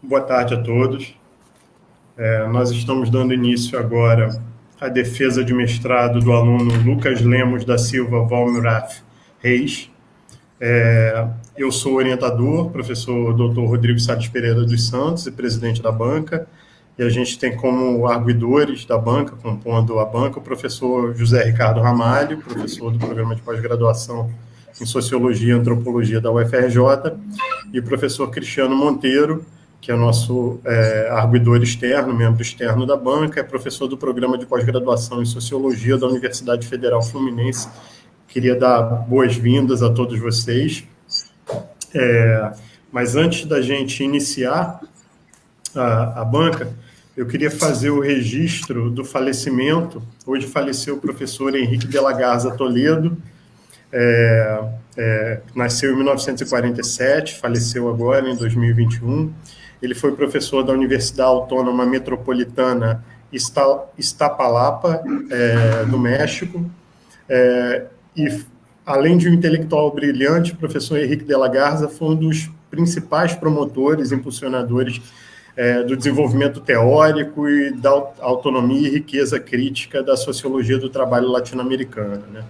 Boa tarde a todos. Nós estamos dando início agora à defesa de mestrado do aluno Lucas Lemos da Silva Valmurath Reis. Eu sou orientador, professor Dr. Rodrigo Salles Pereira dos Santos e presidente da banca, e a gente tem como arguidores da banca, compondo a banca, o professor José Ricardo Ramalho, professor do programa de pós-graduação em Sociologia e Antropologia da UFRJ, e o professor Cristiano Monteiro, que é nosso arguidor externo, membro externo da banca, é professor do programa de pós-graduação em Sociologia da Universidade Federal Fluminense. Queria dar boas-vindas a todos vocês. Mas antes da gente iniciar a banca, eu queria fazer o registro do falecimento. Hoje faleceu o professor Henrique de la Garza Toledo, nasceu em 1947, faleceu agora em 2021. Ele foi professor da Universidade Autônoma Metropolitana Iztapalapa, do México, e, além de um intelectual brilhante, o professor Henrique de la Garza foi um dos principais promotores, impulsionadores do desenvolvimento teórico e da autonomia e riqueza crítica da sociologia do trabalho latino-americana, né?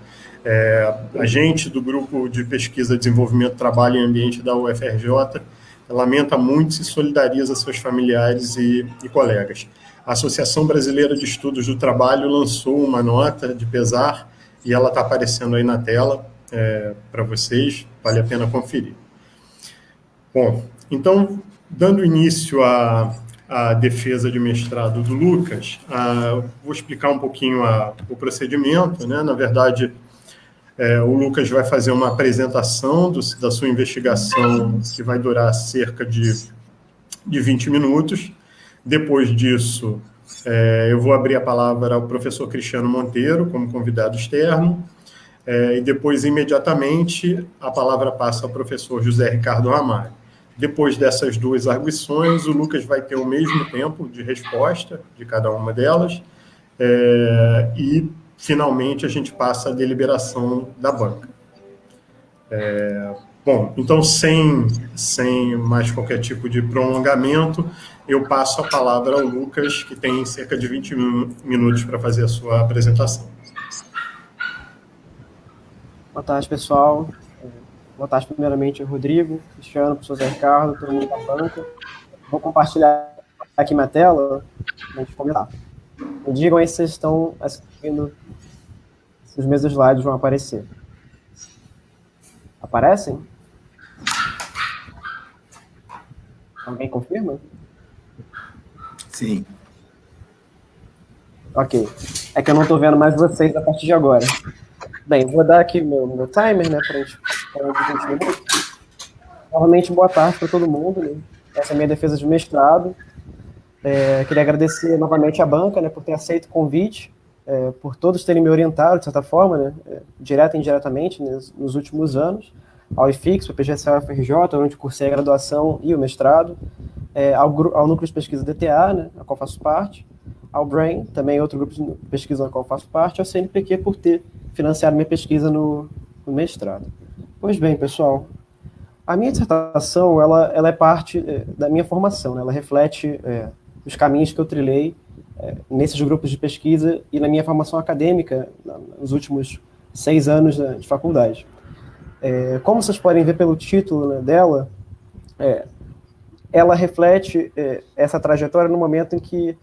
A gente, do Grupo de Pesquisa, Desenvolvimento, Trabalho e Ambiente da UFRJ, lamenta muito e se solidariza a seus familiares e colegas. A Associação Brasileira de Estudos do Trabalho lançou uma nota de pesar e ela está aparecendo aí na tela para vocês, vale a pena conferir. Bom, então, dando início à defesa de mestrado do Lucas, vou explicar um pouquinho o procedimento, né? Na verdade, o Lucas vai fazer uma apresentação da sua investigação, que vai durar cerca de 20 minutos. Depois disso, eu vou abrir a palavra ao professor Cristiano Monteiro, como convidado externo, e depois, imediatamente, a palavra passa ao professor José Ricardo Ramalho. Depois dessas duas arguições, o Lucas vai ter o mesmo tempo de resposta de cada uma delas, e, finalmente, a gente passa à deliberação da banca. Bom, então, sem mais qualquer tipo de prolongamento, eu passo a palavra ao Lucas, que tem cerca de 20 minutos para fazer a sua apresentação. Boa tarde, pessoal. Boa tarde, primeiramente, Rodrigo, Cristiano, professor Zé Ricardo, todo mundo da banca. Vou compartilhar aqui minha tela para a gente comentar. Me digam aí se vocês estão assistindo, se os meus slides vão aparecer. Aparecem? Alguém confirma? Sim. Ok. É que eu não estou vendo mais vocês a partir de agora. Bem, vou dar aqui meu timer, né, para a gente falar de 20 minutos. Novamente, boa tarde para todo mundo, né? Essa é a minha defesa de mestrado. Queria agradecer novamente à banca, né, por ter aceito o convite, por todos terem me orientado, de certa forma, né, direta e indiretamente, né, nos últimos anos, ao IFIX, ao PGCA UFRJ, onde cursei a graduação e o mestrado, ao Núcleo de Pesquisa DTA, né, a qual faço parte, ao BRAIN, também outro grupo de pesquisa na qual faço parte, ao CNPq por ter financiado minha pesquisa no mestrado. Pois bem, pessoal, a minha dissertação ela é parte da minha formação, né? Ela reflete os caminhos que eu trilhei nesses grupos de pesquisa e na minha formação acadêmica nos últimos 6 anos de faculdade. Como vocês podem ver pelo título, né, dela, ela reflete essa trajetória no momento em que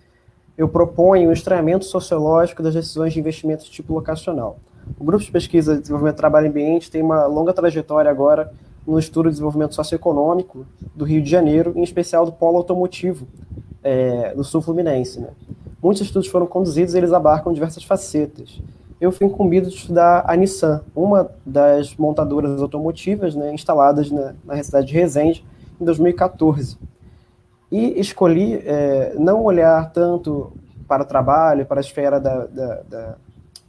eu proponho um estranhamento sociológico das decisões de investimento de tipo locacional. O Grupo de Pesquisa de Desenvolvimento, Trabalho e Ambiente tem uma longa trajetória agora no estudo de desenvolvimento socioeconômico do Rio de Janeiro, em especial do polo automotivo do sul fluminense, né? Muitos estudos foram conduzidos e eles abarcam diversas facetas. Eu fui incumbido de estudar a Nissan, uma das montadoras automotivas, né, instaladas na cidade de Resende, em 2014. E escolhi não olhar tanto para o trabalho, para a esfera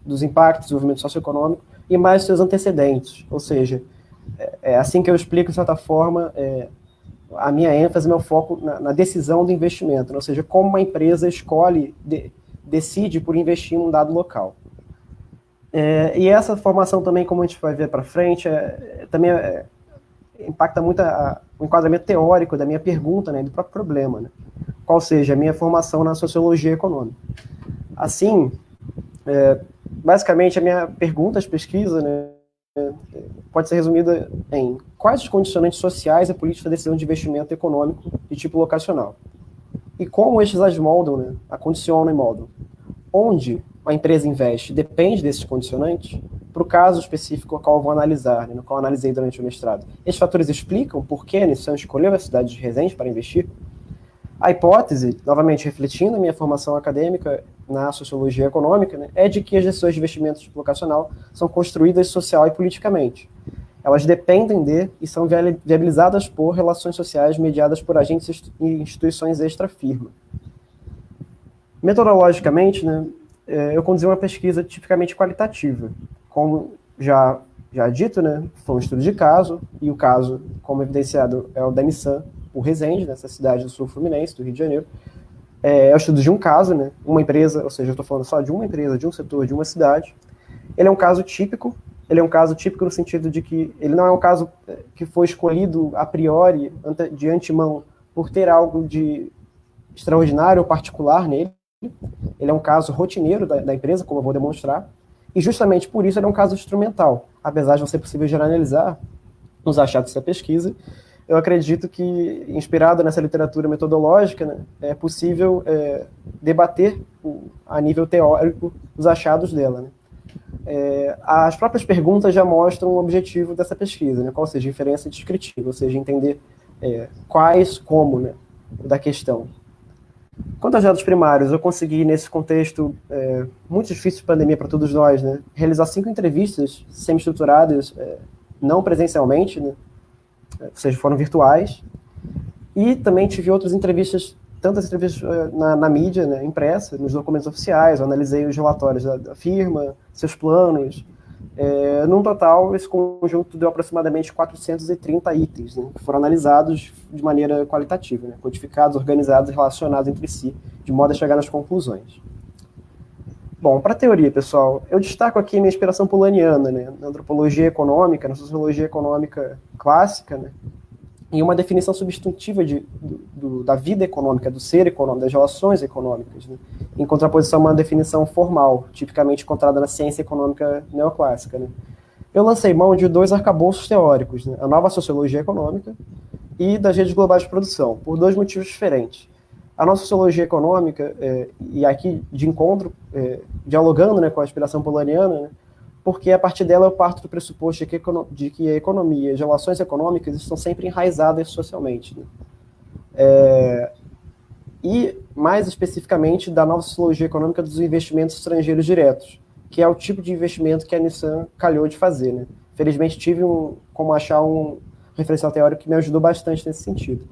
dos impactos do desenvolvimento socioeconômico, e mais seus antecedentes. Ou seja, assim que eu explico, de certa forma, a minha ênfase, meu foco na decisão do investimento, né? Ou seja, como uma empresa escolhe, decide por investir em um dado local. E essa formação também, como a gente vai ver para frente, também impacta muito o enquadramento teórico da minha pergunta, né, do próprio problema, né, qual seja a minha formação na sociologia econômica. Assim, basicamente, a minha pergunta de pesquisa, né, pode ser resumida em quais os condicionantes sociais e políticos da decisão de investimento econômico de tipo locacional e como estes as moldam, né, a condicionam e moldam. Onde a empresa investe depende desses condicionantes. Para o caso específico ao qual eu vou analisar, né, no qual eu analisei durante o mestrado, esses fatores explicam por que a Nissan escolheu a cidade de Resende para investir? A hipótese, novamente refletindo a minha formação acadêmica na sociologia econômica, né, é de que as decisões de investimento de tipo locacional são construídas social e politicamente. Elas dependem de e são viabilizadas por relações sociais mediadas por agentes e instituições extra-firma. Metodologicamente, né, eu conduzi uma pesquisa tipicamente qualitativa. Como já dito, né, foi um estudo de caso, e o caso, como evidenciado, é o da Nissan, o Resende, nessa cidade do sul fluminense, do Rio de Janeiro. É o estudo de um caso, né, uma empresa, ou seja, eu estou falando só de uma empresa, de um setor, de uma cidade. Ele é um caso típico no sentido de que ele não é um caso que foi escolhido a priori, de antemão, por ter algo de extraordinário ou particular nele. Ele é um caso rotineiro da empresa, como eu vou demonstrar, e justamente por isso ele é um caso instrumental. Apesar de não ser possível generalizar os achados dessa pesquisa, eu acredito que, inspirado nessa literatura metodológica, né, é possível debater a nível teórico os achados dela. Né. As próprias perguntas já mostram o objetivo dessa pesquisa, né, qual seja a inferência descritiva, ou seja, entender quais, como, né, da questão. Quanto aos dados primários, eu consegui, nesse contexto muito difícil de pandemia para todos nós, né, realizar 5 entrevistas semi-estruturadas, não presencialmente, né, ou seja, foram virtuais, e também tive outras entrevistas, tantas entrevistas na mídia, né, impressa, nos documentos oficiais, eu analisei os relatórios da firma, seus planos. Num total, esse conjunto deu aproximadamente 430 itens, né, que foram analisados de maneira qualitativa, né, codificados, organizados e relacionados entre si, de modo a chegar nas conclusões. Bom, para a teoria, pessoal, eu destaco aqui minha inspiração polanyiana, né, na antropologia econômica, na sociologia econômica clássica, né, e uma definição substantiva da vida econômica, do ser econômico, das relações econômicas, né, em contraposição a uma definição formal, tipicamente encontrada na ciência econômica neoclássica. Né. Eu lancei mão de 2 arcabouços teóricos, né, a nova sociologia econômica e das redes globais de produção, por 2 motivos diferentes. A nossa sociologia econômica, e aqui de encontro, dialogando, né, com a inspiração polanyiana, né, porque a partir dela eu parto do pressuposto de que a economia e as relações econômicas estão sempre enraizadas socialmente. Né. E, mais especificamente, da nova sociologia econômica dos investimentos estrangeiros diretos, que é o tipo de investimento que a Nissan calhou de fazer. Né. Felizmente tive como achar um referencial teórico que me ajudou bastante nesse sentido.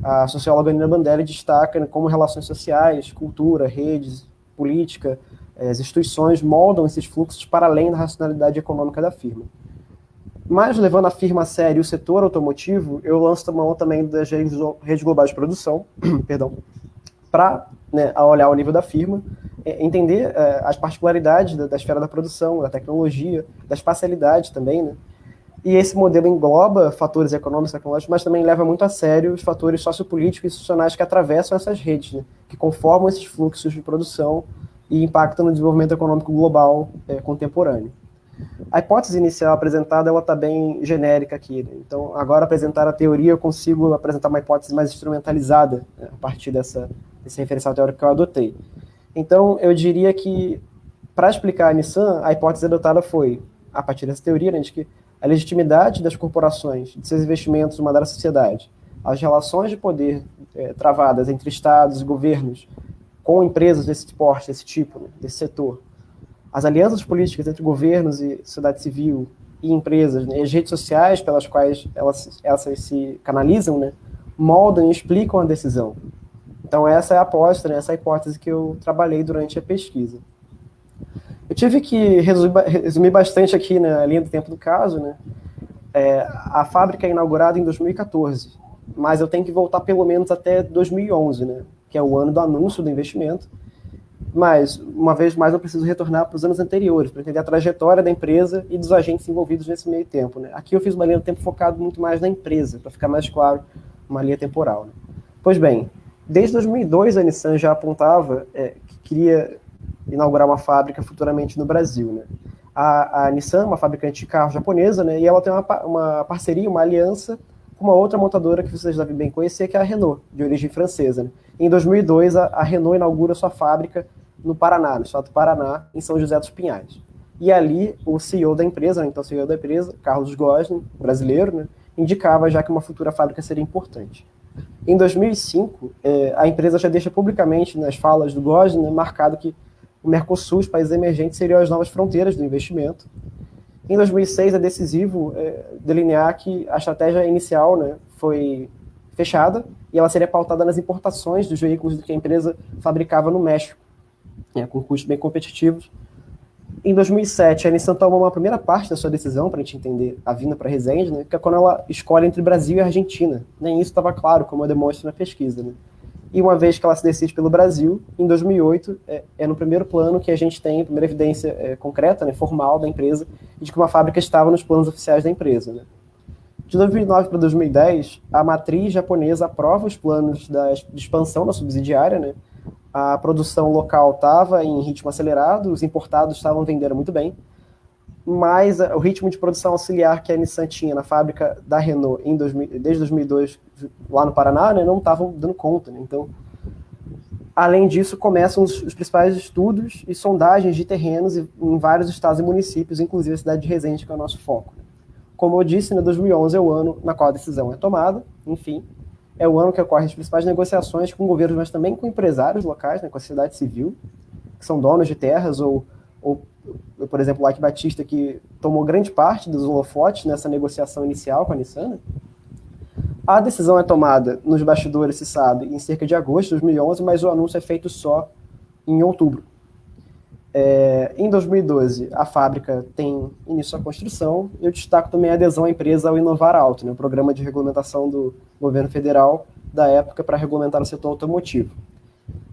A socióloga Nina Bandelli destaca, né, como relações sociais, cultura, redes, política, as instituições moldam esses fluxos para além da racionalidade econômica da firma. Mas, levando a firma a sério o setor automotivo, eu lanço mão também das redes globais de produção, perdão, para, né, olhar o nível da firma, entender as particularidades da esfera da produção, da tecnologia, da espacialidade também, né? E esse modelo engloba fatores econômicos e tecnológicos, mas também leva muito a sério os fatores sociopolíticos e institucionais que atravessam essas redes, né, que conformam esses fluxos de produção e impactam no desenvolvimento econômico global contemporâneo. A hipótese inicial apresentada ela está bem genérica aqui. Né? Então, agora, apresentar a teoria, eu consigo apresentar uma hipótese mais instrumentalizada, né, a partir desse referencial teórico que eu adotei. Então, eu diria que, para explicar a Nissan, a hipótese adotada foi, a partir dessa teoria, né, de que a legitimidade das corporações, de seus investimentos numa dada sociedade, as relações de poder travadas entre estados e governos com empresas desse porte, desse tipo, né, desse setor, as alianças políticas entre governos e sociedade civil e empresas, né, e as redes sociais pelas quais elas se canalizam, né, moldam e explicam a decisão. Então essa é a aposta, né, essa é a hipótese que eu trabalhei durante a pesquisa. Eu tive que resumir bastante aqui na linha do tempo do caso, né? A fábrica é inaugurada em 2014, mas eu tenho que voltar pelo menos até 2011, né? Que é o ano do anúncio do investimento. Mas, uma vez mais, eu preciso retornar para os anos anteriores, para entender a trajetória da empresa e dos agentes envolvidos nesse meio tempo, né? Aqui eu fiz uma linha do tempo focada muito mais na empresa, para ficar mais claro, uma linha temporal, né? Pois bem, desde 2002 a Nissan já apontava que queria inaugurar uma fábrica futuramente no Brasil, né? A Nissan é uma fabricante de carro japonesa, né? E ela tem uma parceria, uma aliança com uma outra montadora que vocês devem bem conhecer, que é a Renault, de origem francesa, né? Em 2002, a Renault inaugura sua fábrica no Paraná, no estado do Paraná, em São José dos Pinhais. E ali, o CEO da empresa, né, então o CEO da empresa, Carlos Ghosn, brasileiro, né, indicava já que uma futura fábrica seria importante. Em 2005, a empresa já deixa publicamente, nas falas do Ghosn, né, marcado que o Mercosul, os países emergentes, seriam as novas fronteiras do investimento. Em 2006, é decisivo delinear que a estratégia inicial, né, foi fechada e ela seria pautada nas importações dos veículos que a empresa fabricava no México, com custos bem competitivos. Em 2007, a Nissan tomou uma primeira parte da sua decisão, para a gente entender a vinda para Resende, né, que é quando ela escolhe entre Brasil e Argentina. Nem isso estava claro, como eu demonstro na pesquisa, né? E uma vez que ela se decide pelo Brasil, em 2008, no primeiro plano que a gente tem, a primeira evidência concreta, né, formal da empresa, de que uma fábrica estava nos planos oficiais da empresa, né? De 2009 para 2010, a matriz japonesa aprova os planos de expansão da subsidiária, né? A produção local estava em ritmo acelerado, os importados estavam vendendo muito bem, mas o ritmo de produção auxiliar que a Nissan tinha na fábrica da Renault desde 2002, lá no Paraná, né, não estavam dando conta, né? Então, além disso, começam os principais estudos e sondagens de terrenos em vários estados e municípios, inclusive a cidade de Resende, que é o nosso foco. Como eu disse, né, 2011 é o ano na qual a decisão é tomada, enfim, é o ano que ocorrem as principais negociações com governos, mas também com empresários locais, né, com a sociedade civil, que são donos de terras, ou por exemplo, o Ike Batista, que tomou grande parte dos holofotes nessa negociação inicial com a Nissan, né? A decisão é tomada nos bastidores, se sabe, em cerca de agosto de 2011, mas o anúncio é feito só em outubro. Em 2012, a fábrica tem início à construção. Eu destaco também a adesão à empresa ao Inovar Auto, né, o programa de regulamentação do governo federal da época para regulamentar o setor automotivo.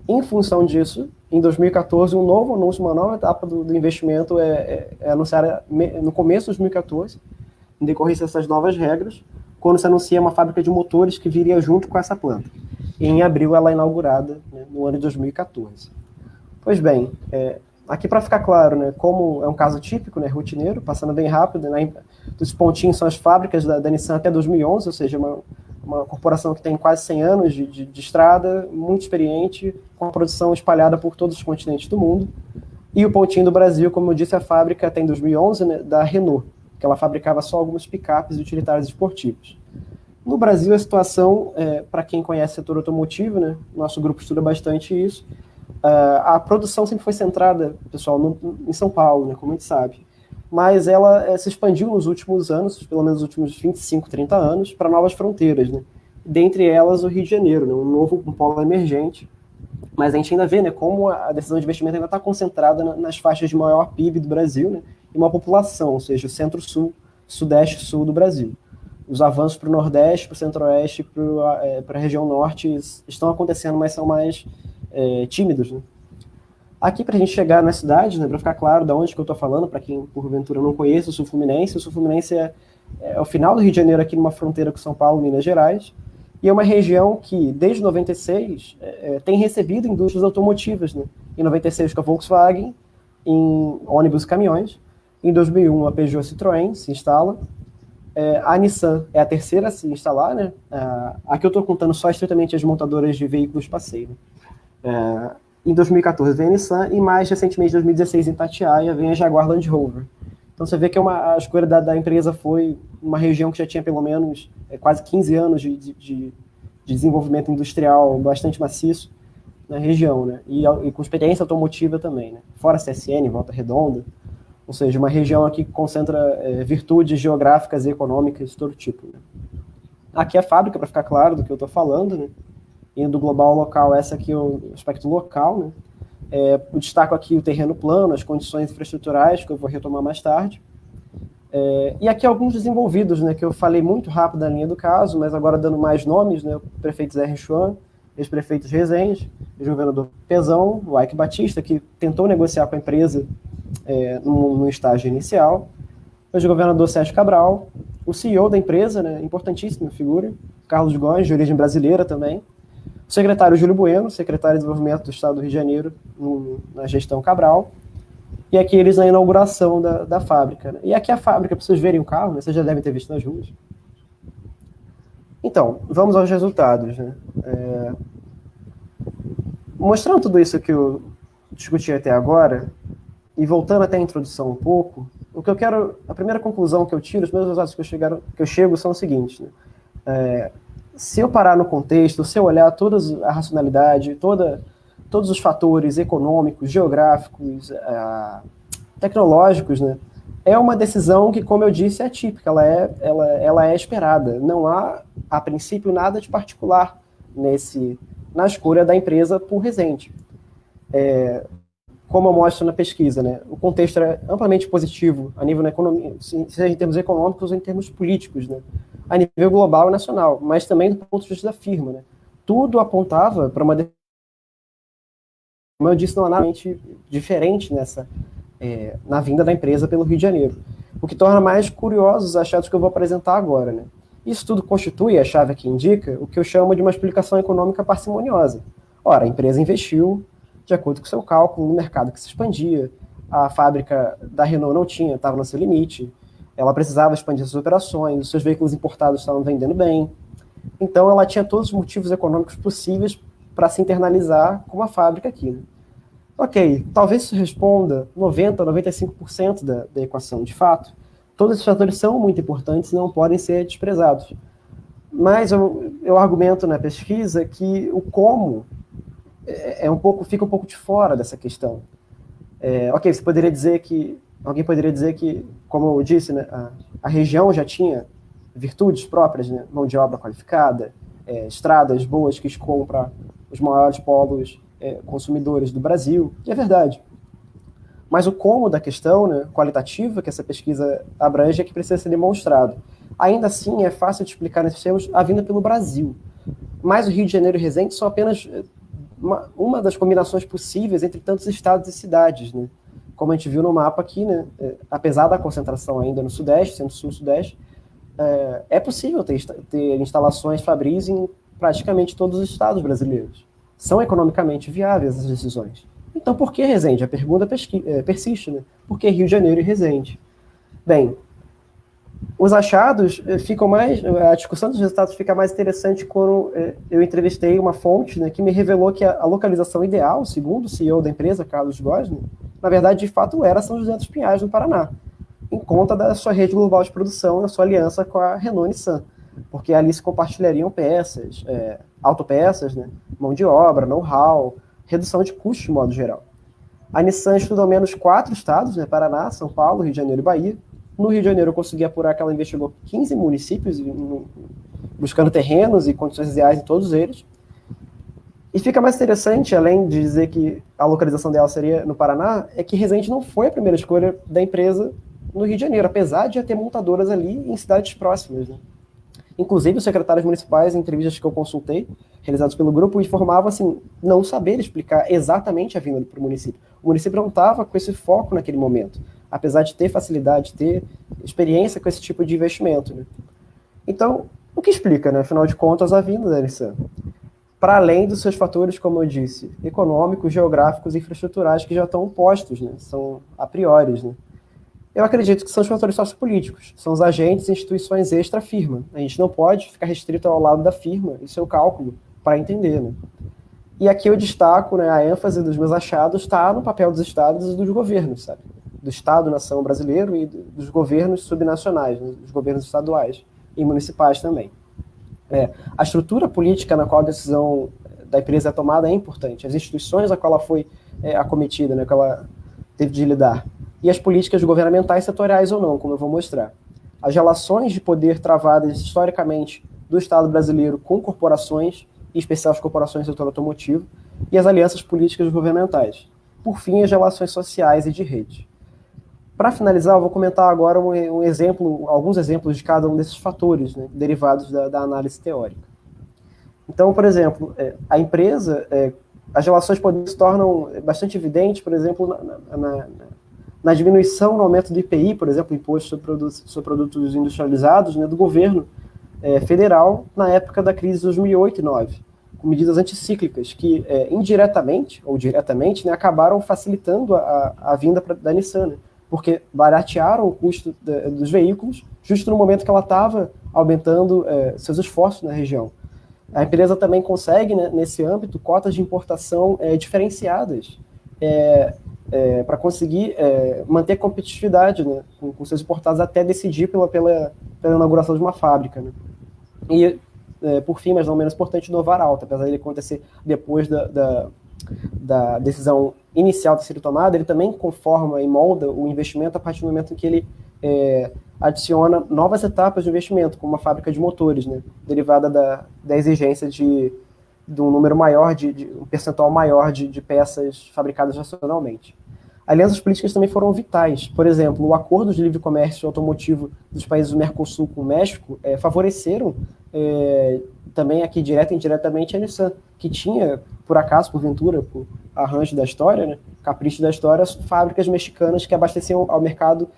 Em função disso, em 2014, um novo anúncio, uma nova etapa do investimento é anunciada no começo de 2014, em decorrência dessas novas regras, quando se anuncia uma fábrica de motores que viria junto com essa planta. E em abril ela é inaugurada, né, no ano de 2014. Pois bem, aqui para ficar claro, né, como é um caso típico, né, rotineiro, passando bem rápido, né, os pontinhos são as fábricas da Nissan até 2011, ou seja, uma corporação que tem quase 100 anos de estrada, muito experiente, com a produção espalhada por todos os continentes do mundo. E o pontinho do Brasil, como eu disse, a fábrica até em 2011, né, da Renault, que ela fabricava só algumas picapes e utilitários esportivos. No Brasil, a situação, para quem conhece o setor automotivo, né, nosso grupo estuda bastante isso, a produção sempre foi centrada, pessoal, em São Paulo, né, como a gente sabe. Mas ela se expandiu nos últimos anos, pelo menos nos últimos 25, 30 anos, para novas fronteiras, né? Dentre elas o Rio de Janeiro, né? Um polo emergente. Mas a gente ainda vê, né, como a decisão de investimento ainda está concentrada nas faixas de maior PIB do Brasil, né, e uma população, ou seja, o centro-sul, sudeste-sul do Brasil. Os avanços para o nordeste, para o centro-oeste, para a região norte estão acontecendo, mas são mais tímidos, né? Aqui, para a gente chegar nas cidades, né, para ficar claro de onde que eu estou falando, para quem, porventura, não conhece o Sul Fluminense é o final do Rio de Janeiro, aqui numa fronteira com São Paulo, Minas Gerais, e é uma região que, desde 96, tem recebido indústrias automotivas, né? Em 96, com a Volkswagen, em ônibus e caminhões. Em 2001, a Peugeot Citroën se instala. A Nissan é a terceira a se instalar, né? Aqui eu estou contando só estritamente as montadoras de veículos passeio, né? Em 2014 vem a Nissan e mais recentemente, em 2016, em Itatiaia, vem a Jaguar Land Rover. Então você vê que a escolha da empresa foi uma região que já tinha pelo menos quase 15 anos de desenvolvimento industrial bastante maciço na região, né? E com experiência automotiva também, né? Fora CSN, Volta Redonda, ou seja, uma região aqui que concentra virtudes geográficas e econômicas de todo tipo, né? Aqui é a fábrica, para ficar claro do que eu estou falando, né? Indo do global ao local, essa aqui é o aspecto local, né? Eu destaco aqui o terreno plano, as condições infraestruturais, que eu vou retomar mais tarde. E aqui alguns desenvolvidos, né, que eu falei muito rápido da linha do caso, mas agora dando mais nomes, né? O prefeito Zé Richuan, ex-prefeito Resende, ex-governador Pezão, o Ike Batista, que tentou negociar com a empresa no estágio inicial, o ex-governador Sérgio Cabral, o CEO da empresa, né, importantíssima figura, Carlos Góes, de origem brasileira também, o secretário Júlio Bueno, secretário de Desenvolvimento do Estado do Rio de Janeiro, na gestão Cabral, e aqui eles na inauguração da fábrica. Né? E aqui a fábrica, para vocês verem o carro, né, vocês já devem ter visto nas ruas. Então, vamos aos resultados. Né? Mostrando tudo isso que eu discuti até agora, e voltando até a introdução um pouco, o que eu quero, a primeira conclusão que eu tiro, os meus resultados que eu chego são os seguintes. Né? Se eu parar no contexto, se eu olhar toda a racionalidade, todos os fatores econômicos, geográficos, tecnológicos, né, é uma decisão que, como eu disse, é atípica, ela é esperada. Não há, a princípio, nada de particular na escolha da empresa por Resende. Como eu mostro na pesquisa, né, o contexto era amplamente positivo a nível da economia, seja em termos econômicos ou em termos políticos, né, a nível global e nacional, mas também do ponto de vista da firma. Né. Tudo apontava para uma, como eu disse, não há nada diferente na vinda da empresa pelo Rio de Janeiro, o que torna mais curiosos os achados que eu vou apresentar agora. Né. Isso tudo constitui, a chave aqui indica, o que eu chamo de uma explicação econômica parcimoniosa. Ora, a empresa investiu de acordo com o seu cálculo no mercado que se expandia, a fábrica da Renault não tinha, estava no seu limite, ela precisava expandir suas operações, os seus veículos importados estavam vendendo bem, então ela tinha todos os motivos econômicos possíveis para se internalizar com uma fábrica aqui. Né? Ok, talvez isso responda 90% a 95% da equação. De fato, todos esses fatores são muito importantes e não podem ser desprezados. Mas eu argumento na pesquisa que o como fica um pouco de fora dessa questão. Ok, alguém poderia dizer que, como eu disse, né, a região já tinha virtudes próprias, né, mão de obra qualificada, estradas boas que escoam para os maiores polos consumidores do Brasil, e é verdade. Mas o como da questão, né, qualitativa, que essa pesquisa abrange, é que precisa ser demonstrado. Ainda assim, é fácil de explicar nesses termos a vinda pelo Brasil. Mas o Rio de Janeiro e Resende são apenas uma das combinações possíveis entre tantos estados e cidades. Né? Como a gente viu no mapa aqui, né, apesar da concentração ainda no Sudeste, Centro-Sul-Sudeste, é possível ter instalações fabris em praticamente todos os estados brasileiros. São economicamente viáveis as decisões. Então, por que Resende? A pergunta persiste, né? Por que Rio de Janeiro e Resende? Bem, os achados ficam mais... A discussão dos resultados fica mais interessante quando eu entrevistei uma fonte, né, que me revelou que a localização ideal, segundo o CEO da empresa, Carlos Góes, né, na verdade, de fato, era São José dos Pinhais, no Paraná, em conta da sua rede global de produção e da sua aliança com a Renault Nissan, porque ali se compartilhariam peças, autopeças, né, mão de obra, know-how, redução de custos de modo geral. A Nissan estuda ao menos 4 estados, né, Paraná, São Paulo, Rio de Janeiro e Bahia. No Rio de Janeiro eu consegui apurar que ela investigou 15 municípios, buscando terrenos e condições ideais em todos eles. E fica mais interessante, além de dizer que a localização dela seria no Paraná, é que Resende não foi a primeira escolha da empresa no Rio de Janeiro, apesar de já ter montadoras ali em cidades próximas. Né? Inclusive, os secretários municipais, em entrevistas que eu consultei, realizadas pelo grupo, informavam assim, não saber explicar exatamente a vinda para o município. O município não estava com esse foco naquele momento, apesar de ter facilidade, ter experiência com esse tipo de investimento. Né? Então, o que explica, né, afinal de contas, a vinda da Nissan? Para além dos seus fatores, como eu disse, econômicos, geográficos e infraestruturais que já estão postos, né, são a priori. Né? Eu acredito que são os fatores sociopolíticos, são os agentes e instituições extra-firma. A gente não pode ficar restrito ao lado da firma e seu cálculo para entender. Né? E aqui eu destaco, né, a ênfase dos meus achados está no papel dos estados e dos governos, sabe? Do Estado-nação brasileiro e dos governos subnacionais, né, dos governos estaduais e municipais também. A estrutura política na qual a decisão da empresa é tomada é importante, as instituições a qual ela foi acometida, né, que ela teve de lidar, e as políticas governamentais setoriais ou não, como eu vou mostrar. As relações de poder travadas historicamente do Estado brasileiro com corporações, em especial as corporações do setor automotivo, e as alianças políticas governamentais. Por fim, as relações sociais e de rede. Para finalizar, eu vou comentar agora alguns exemplos de cada um desses fatores, né, derivados da análise teórica. Então, por exemplo, a empresa, as relações de poder se tornam bastante evidentes, por exemplo, na diminuição, no aumento do IPI, por exemplo, Imposto sobre Produtos Industrializados, né, do governo federal na época da crise de 2008 e 2009, com medidas anticíclicas que, indiretamente ou diretamente, né, acabaram facilitando a vinda da Nissan, né, porque baratearam o custo dos veículos justo no momento que ela estava aumentando seus esforços na região. A empresa também consegue, né, nesse âmbito, cotas de importação diferenciadas para conseguir manter competitividade, né, com seus importados até decidir pela inauguração de uma fábrica. Né. E, por fim, mas não menos importante, inovar alto, apesar dele acontecer depois da decisão inicial ter sido tomada, ele também conforma e molda o investimento a partir do momento em que ele adiciona novas etapas de investimento, como uma fábrica de motores, né, derivada da exigência de um número maior, de um percentual maior de peças fabricadas nacionalmente. Alianças políticas também foram vitais. Por exemplo, o acordo de livre comércio automotivo dos países do Mercosul com o México favoreceram também aqui, direta e indiretamente, a Nissan, que tinha, por acaso, porventura, por arranjo da história, né, capricho da história, fábricas mexicanas que abasteciam ao mercado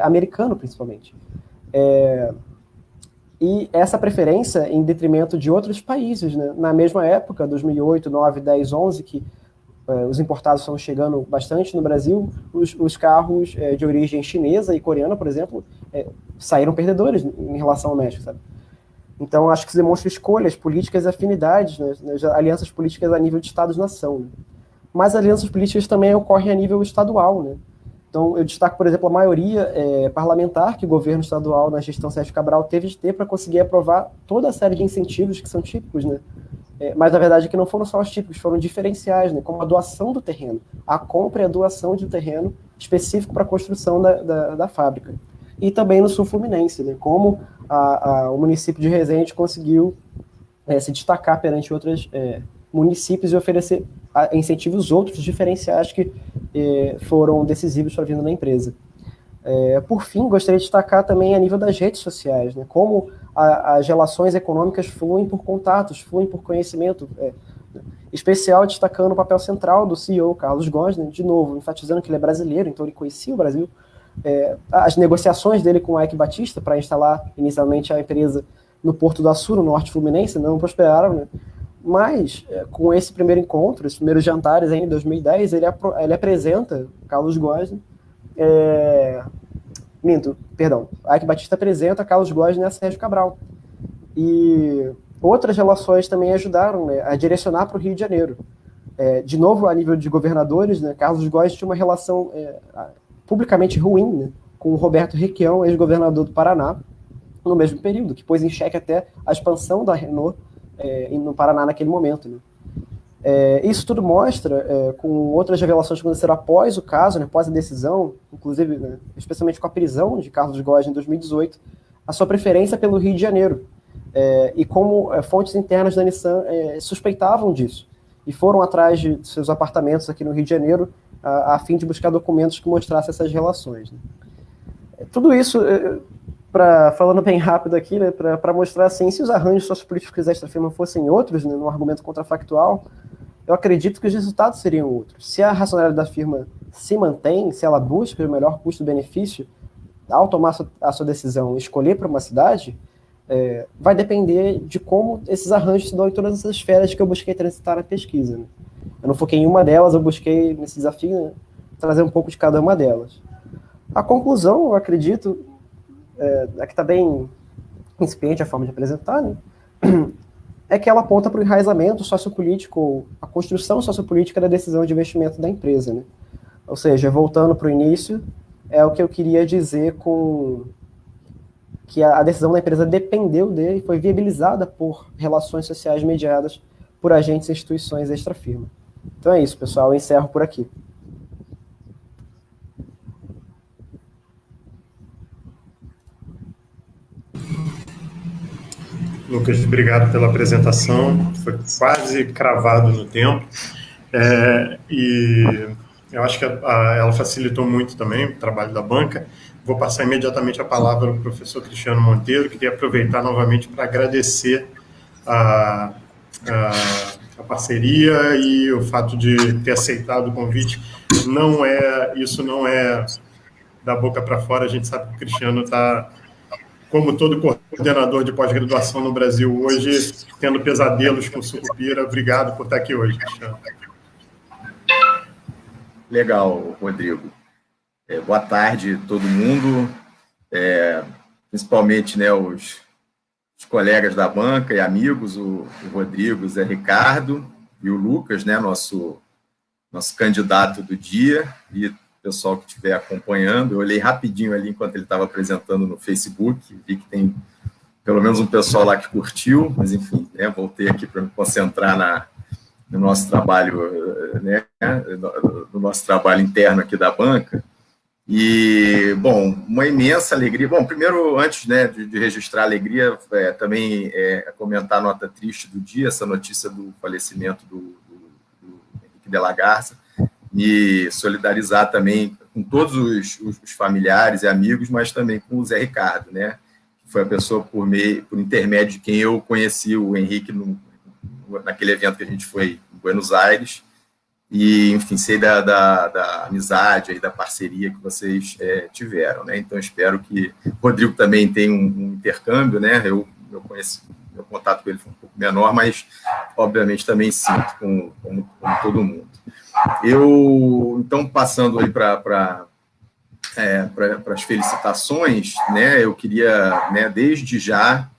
americano, principalmente. E essa preferência em detrimento de outros países, né? Na mesma época, 2008, 9, 10, 11, que os importados estão chegando bastante no Brasil, os carros de origem chinesa e coreana, por exemplo, saíram perdedores em relação ao México, sabe? Então, acho que isso demonstra escolhas políticas e afinidades, né? Alianças políticas a nível de Estados-nação. Né? Mas alianças políticas também ocorrem a nível estadual, né? Então, eu destaco, por exemplo, a maioria parlamentar que o governo estadual, na gestão Sérgio Cabral, teve de ter para conseguir aprovar toda a série de incentivos que são típicos, né? Mas, na verdade, que não foram só os típicos, foram diferenciais, né? Como a doação do terreno, a compra e a doação de um terreno específico para a construção da fábrica. E também no sul fluminense, né? Como o município de Resende conseguiu se destacar perante outros municípios e oferecer incentivos outros diferenciais que foram decisivos para a vinda da empresa. Por fim, gostaria de destacar também a nível das redes sociais, né, como as relações econômicas fluem por contatos, fluem por conhecimento, especial destacando o papel central do CEO, Carlos Góes, né, de novo, enfatizando que ele é brasileiro, então ele conhecia o Brasil, as negociações dele com o Eike Batista para instalar inicialmente a empresa no Porto do Açu, no norte fluminense, não prosperaram, né? Mas, com esse primeiro encontro, esses primeiros jantares aí, em 2010, ele apresenta Carlos Góes, a Eike Batista apresenta Carlos Góes a Sérgio Cabral. E outras relações também ajudaram, né, a direcionar para o Rio de Janeiro. De novo, a nível de governadores, né, Carlos Góes tinha uma relação publicamente ruim, né, com o Roberto Requião, ex-governador do Paraná, no mesmo período, que pôs em xeque até a expansão da Renault no Paraná naquele momento. Né. Isso tudo mostra, com outras revelações que aconteceram após o caso, né, após a decisão, inclusive, né, especialmente com a prisão de Carlos Góes em 2018, a sua preferência pelo Rio de Janeiro, e como fontes internas da Nissan suspeitavam disso, e foram atrás de seus apartamentos aqui no Rio de Janeiro, a fim de buscar documentos que mostrassem essas relações. Né. Tudo isso, falando bem rápido aqui, né, para mostrar assim, se os arranjos sociopolíticos extra-firma fossem outros, né, no argumento contrafactual, eu acredito que os resultados seriam outros. Se a racionalidade da firma se mantém, se ela busca o melhor custo-benefício, ao tomar a sua decisão escolher para uma cidade, vai depender de como esses arranjos se dão em todas essas esferas que eu busquei transitar na pesquisa. Né. Eu não foquei em uma delas, eu busquei, nesse desafio, né, trazer um pouco de cada uma delas. A conclusão, eu acredito, que está bem incipiente a forma de apresentar, né, é que ela aponta para o enraizamento sociopolítico, ou a construção sociopolítica da decisão de investimento da empresa. Né? Ou seja, voltando para o início, é o que eu queria dizer com que a decisão da empresa dependeu de e foi viabilizada por relações sociais mediadas por agentes e instituições extra-firma. Então é isso, pessoal, eu encerro por aqui. Lucas, obrigado pela apresentação, foi quase cravado no tempo, e eu acho que ela facilitou muito também o trabalho da banca. Vou passar imediatamente a palavra ao professor Cristiano Monteiro, queria aproveitar novamente para agradecer a a parceria e o fato de ter aceitado o convite. Isso não é da boca para fora. A gente sabe que o Cristiano está, como todo coordenador de pós-graduação no Brasil hoje, tendo pesadelos com Sucupira. Obrigado por estar aqui hoje, Cristiano. Legal, Rodrigo. Boa tarde a todo mundo, principalmente, né, os colegas da banca e amigos, o Rodrigo, o Zé Ricardo e o Lucas, né, nosso candidato do dia, e o pessoal que estiver acompanhando. Eu olhei rapidinho ali enquanto ele estava apresentando no Facebook, vi que tem pelo menos um pessoal lá que curtiu, mas enfim, né, voltei aqui para me concentrar no nosso trabalho, né, no nosso trabalho interno aqui da banca. E, bom, uma imensa alegria. Bom, primeiro, antes, né, de registrar a alegria, também comentar a nota triste do dia, essa notícia do falecimento do Henrique de la Garza, e solidarizar também com todos os familiares e amigos, mas também com o Zé Ricardo, né, que foi a pessoa por intermédio de quem eu conheci o Henrique naquele evento que a gente foi em Buenos Aires. E, enfim, sei da amizade e da parceria que vocês tiveram, né? Então, espero que o Rodrigo também tenha um intercâmbio, né? Eu conheci, meu contato com ele foi um pouco menor, mas, obviamente, também sinto com todo mundo. Então, passando aí para as felicitações, né? Eu queria, né, desde já,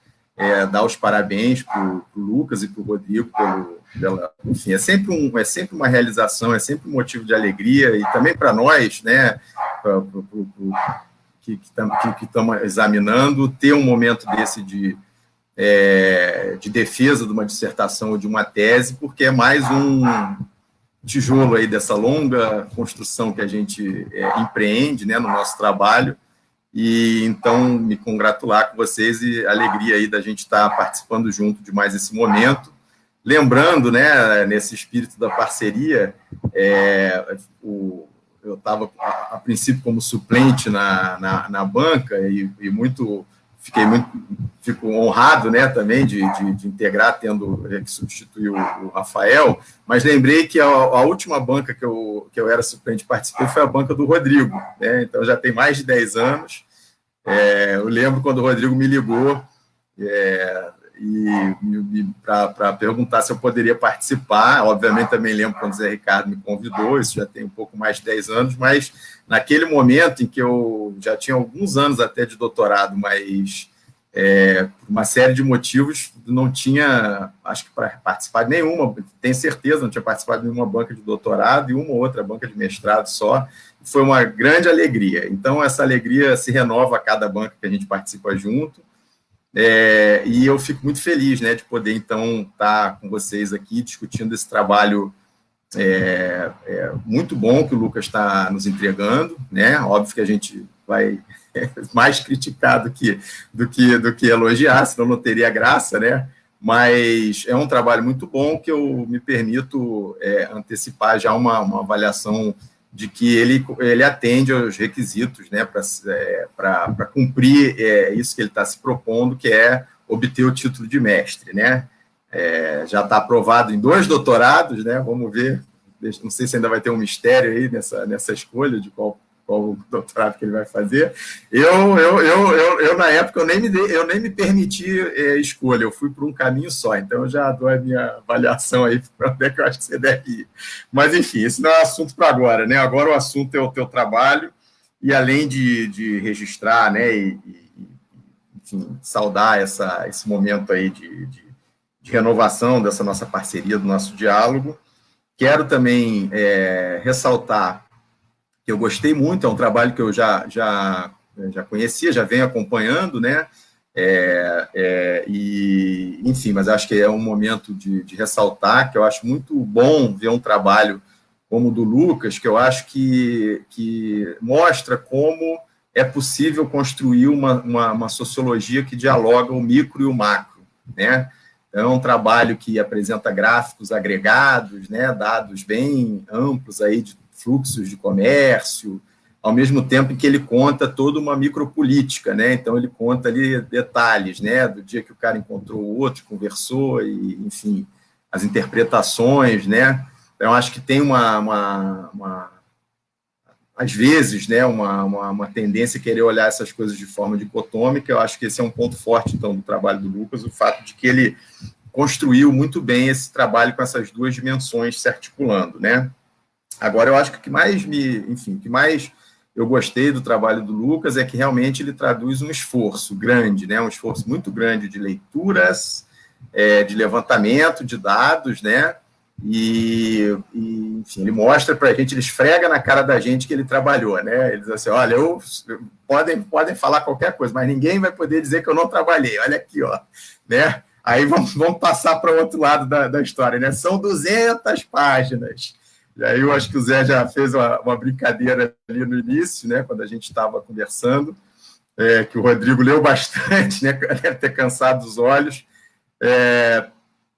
dar os parabéns para o Lucas e para o Rodrigo enfim, é sempre uma realização, é sempre um motivo de alegria, e também para nós, né, que estamos examinando, ter um momento desse de defesa de uma dissertação ou de uma tese, porque é mais um tijolo aí dessa longa construção que a gente empreende, né, no nosso trabalho. E então me congratular com vocês e a alegria aí da gente estar participando junto de mais esse momento. Lembrando, né, nesse espírito da parceria, eu estava, a princípio, como suplente na banca e fico honrado, né, também de integrar, tendo que substituir o Rafael, mas lembrei que a última banca que eu era suplente e participei foi a banca do Rodrigo, né, então já tem mais de 10 anos. Eu lembro quando o Rodrigo me ligou para perguntar se eu poderia participar. Obviamente também lembro quando o Zé Ricardo me convidou, isso já tem um pouco mais de 10 anos, mas naquele momento em que eu já tinha alguns anos até de doutorado, mas por uma série de motivos não tinha, acho que, para participar de nenhuma, tenho certeza, não tinha participado de nenhuma banca de doutorado e uma ou outra banca de mestrado só. Foi uma grande alegria. Então, essa alegria se renova a cada banca que a gente participa junto. E eu fico muito feliz, né, de poder, então, estar com vocês aqui discutindo esse trabalho muito bom que o Lucas está nos entregando, né? Óbvio que a gente vai mais criticar do que elogiar, senão não teria graça, né? Mas é um trabalho muito bom que eu me permito antecipar já uma avaliação de que ele atende aos requisitos, né, para cumprir isso que ele está se propondo, que é obter o título de mestre, né? Já está aprovado em 2 doutorados, né? Vamos ver, não sei se ainda vai ter um mistério aí nessa escolha de qual doutorado que ele vai fazer. Eu na época, eu nem me permiti escolha, eu fui por um caminho só, então eu já dou a minha avaliação aí para onde é que eu acho que você deve ir. Mas, enfim, esse não é assunto para agora, né? Agora o assunto é o teu trabalho, e além de registrar, né, enfim, saudar esse momento aí de renovação dessa nossa parceria, do nosso diálogo, quero também ressaltar que eu gostei muito, é um trabalho que eu já conhecia, já venho acompanhando, né? Enfim, mas acho que é um momento de ressaltar, que eu acho muito bom ver um trabalho como o do Lucas, que eu acho que mostra como é possível construir uma sociologia que dialoga o micro e o macro, né? É um trabalho que apresenta gráficos agregados, né, dados bem amplos aí de fluxos de comércio, ao mesmo tempo em que ele conta toda uma micropolítica, né? Então ele conta ali detalhes, né, do dia que o cara encontrou o outro, conversou, e, enfim, as interpretações, né? Eu acho que tem às vezes, né, uma tendência a querer olhar essas coisas de forma dicotômica. Eu acho que esse é um ponto forte, então, do trabalho do Lucas, o fato de que ele construiu muito bem esse trabalho com essas duas dimensões se articulando, né? Agora, eu acho que o que mais eu gostei do trabalho do Lucas é que realmente ele traduz um esforço grande, né? Um esforço muito grande de leituras, de levantamento de dados, né? Enfim, ele mostra para a gente, ele esfrega na cara da gente que ele trabalhou, né? Ele diz assim, olha, podem falar qualquer coisa, mas ninguém vai poder dizer que eu não trabalhei, olha aqui, ó, né? Aí vamos passar para o outro lado da história, né? São 200 páginas. E aí eu acho que o Zé já fez uma brincadeira ali no início, né? Quando a gente estava conversando, que o Rodrigo leu bastante, né? Deve ter cansado os olhos.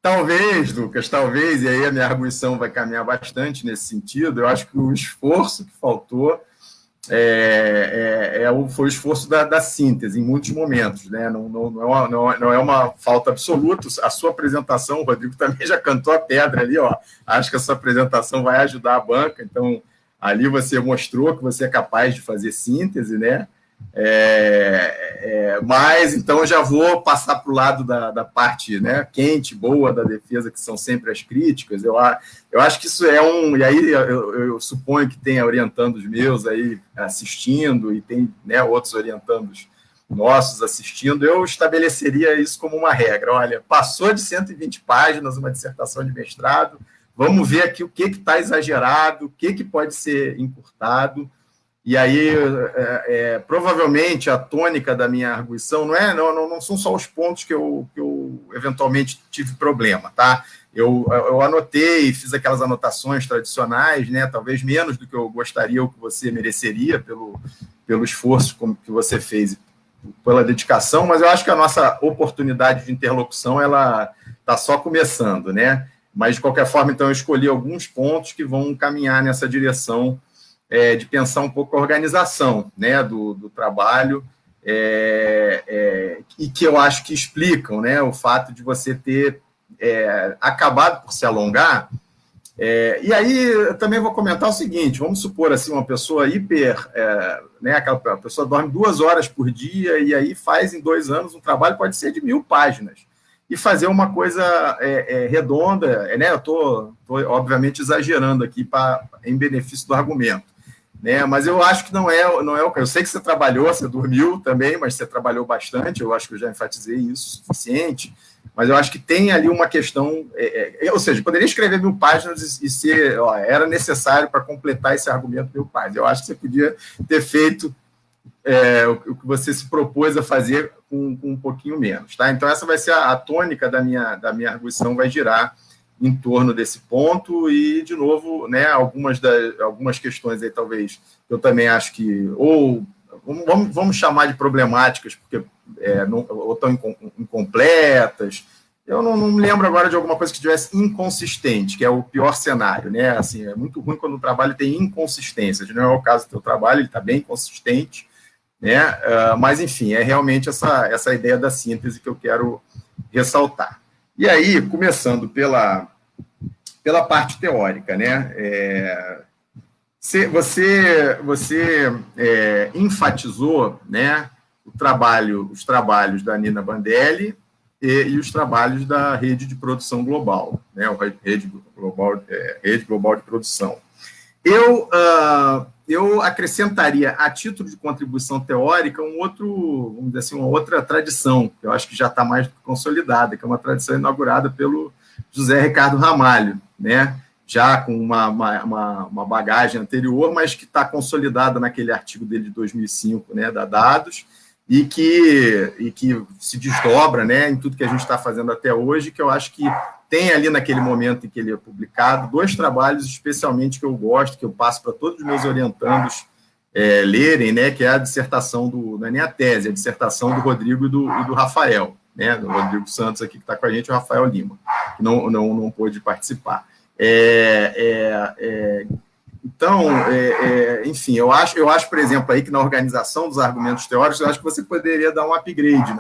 Talvez, Lucas, e aí a minha arguição vai caminhar bastante nesse sentido, eu acho que o esforço que faltou foi o esforço da síntese, em muitos momentos, né? Não é uma falta absoluta. A sua apresentação, o Rodrigo também já cantou a pedra ali, ó. Acho que a sua apresentação vai ajudar a banca, então ali você mostrou que você é capaz de fazer síntese, né? Mas então eu já vou passar para o lado da parte, né, quente, boa da defesa, que são sempre as críticas. Eu acho que isso e aí eu suponho que tenha orientandos meus aí assistindo, e tem, né, outros orientandos nossos assistindo. Eu estabeleceria isso como uma regra. Olha, passou de 120 páginas uma dissertação de mestrado, vamos ver aqui o que está exagerado, o que pode ser encurtado. E aí, provavelmente, a tônica da minha arguição não são só os pontos que eu eventualmente tive problema, tá? Eu anotei, fiz aquelas anotações tradicionais, né? Talvez menos do que eu gostaria ou que você mereceria pelo esforço que você fez, pela dedicação, mas eu acho que a nossa oportunidade de interlocução ela está só começando, né? Mas, de qualquer forma, então, eu escolhi alguns pontos que vão caminhar nessa direção de pensar um pouco a organização, né, do trabalho, e que eu acho que explicam, né, o fato de você ter acabado por se alongar. E aí eu também vou comentar o seguinte: vamos supor assim, uma pessoa né, aquela pessoa dorme 2 horas por dia e aí faz em 2 anos um trabalho, pode ser de 1000 páginas, e fazer uma coisa redonda, né? Eu estou obviamente exagerando aqui em benefício do argumento, né? Mas eu acho que não é o caso. Eu sei que você trabalhou, você dormiu também, mas você trabalhou bastante, eu acho que eu já enfatizei isso o suficiente, mas eu acho que tem ali uma questão, ou seja, poderia escrever 1000 páginas e ser, era necessário para completar esse argumento 1000 páginas. Eu acho que você podia ter feito o que você se propôs a fazer com um pouquinho menos, tá? Então essa vai ser a tônica da minha arguição, vai girar em torno desse ponto. E, de novo, né, algumas questões aí, talvez, eu também acho que, ou vamos chamar de problemáticas, porque ou estão incompletas. Eu não me lembro agora de alguma coisa que estivesse inconsistente, que é o pior cenário, né? Assim, é muito ruim quando o trabalho tem inconsistências. Não é o caso do teu trabalho, ele está bem consistente, né? Mas, enfim, é realmente essa ideia da síntese que eu quero ressaltar. E aí, começando pela parte teórica, né? Você enfatizou, né, os trabalhos da Nina Bandelli e os trabalhos da Rede de Produção Global, né? Rede Global de Produção. Eu acrescentaria, a título de contribuição teórica, vamos dizer assim, uma outra tradição, que eu acho que já está mais consolidada, que é uma tradição inaugurada pelo José Ricardo Ramalho, né? Já com uma bagagem anterior, mas que está consolidada naquele artigo dele de 2005, né, da Dados, e que se desdobra, né, em tudo que a gente está fazendo até hoje, que eu acho que tem ali naquele momento em que ele é publicado 2 trabalhos especialmente que eu gosto, que eu passo para todos os meus orientandos lerem, né, que é a dissertação não é nem a tese, a dissertação do Rodrigo e do Rafael, né, do Rodrigo Santos aqui, que está com a gente, e o Rafael Lima, que não pôde participar. Então, enfim, eu acho, por exemplo, aí que na organização dos argumentos teóricos, eu acho que você poderia dar um upgrade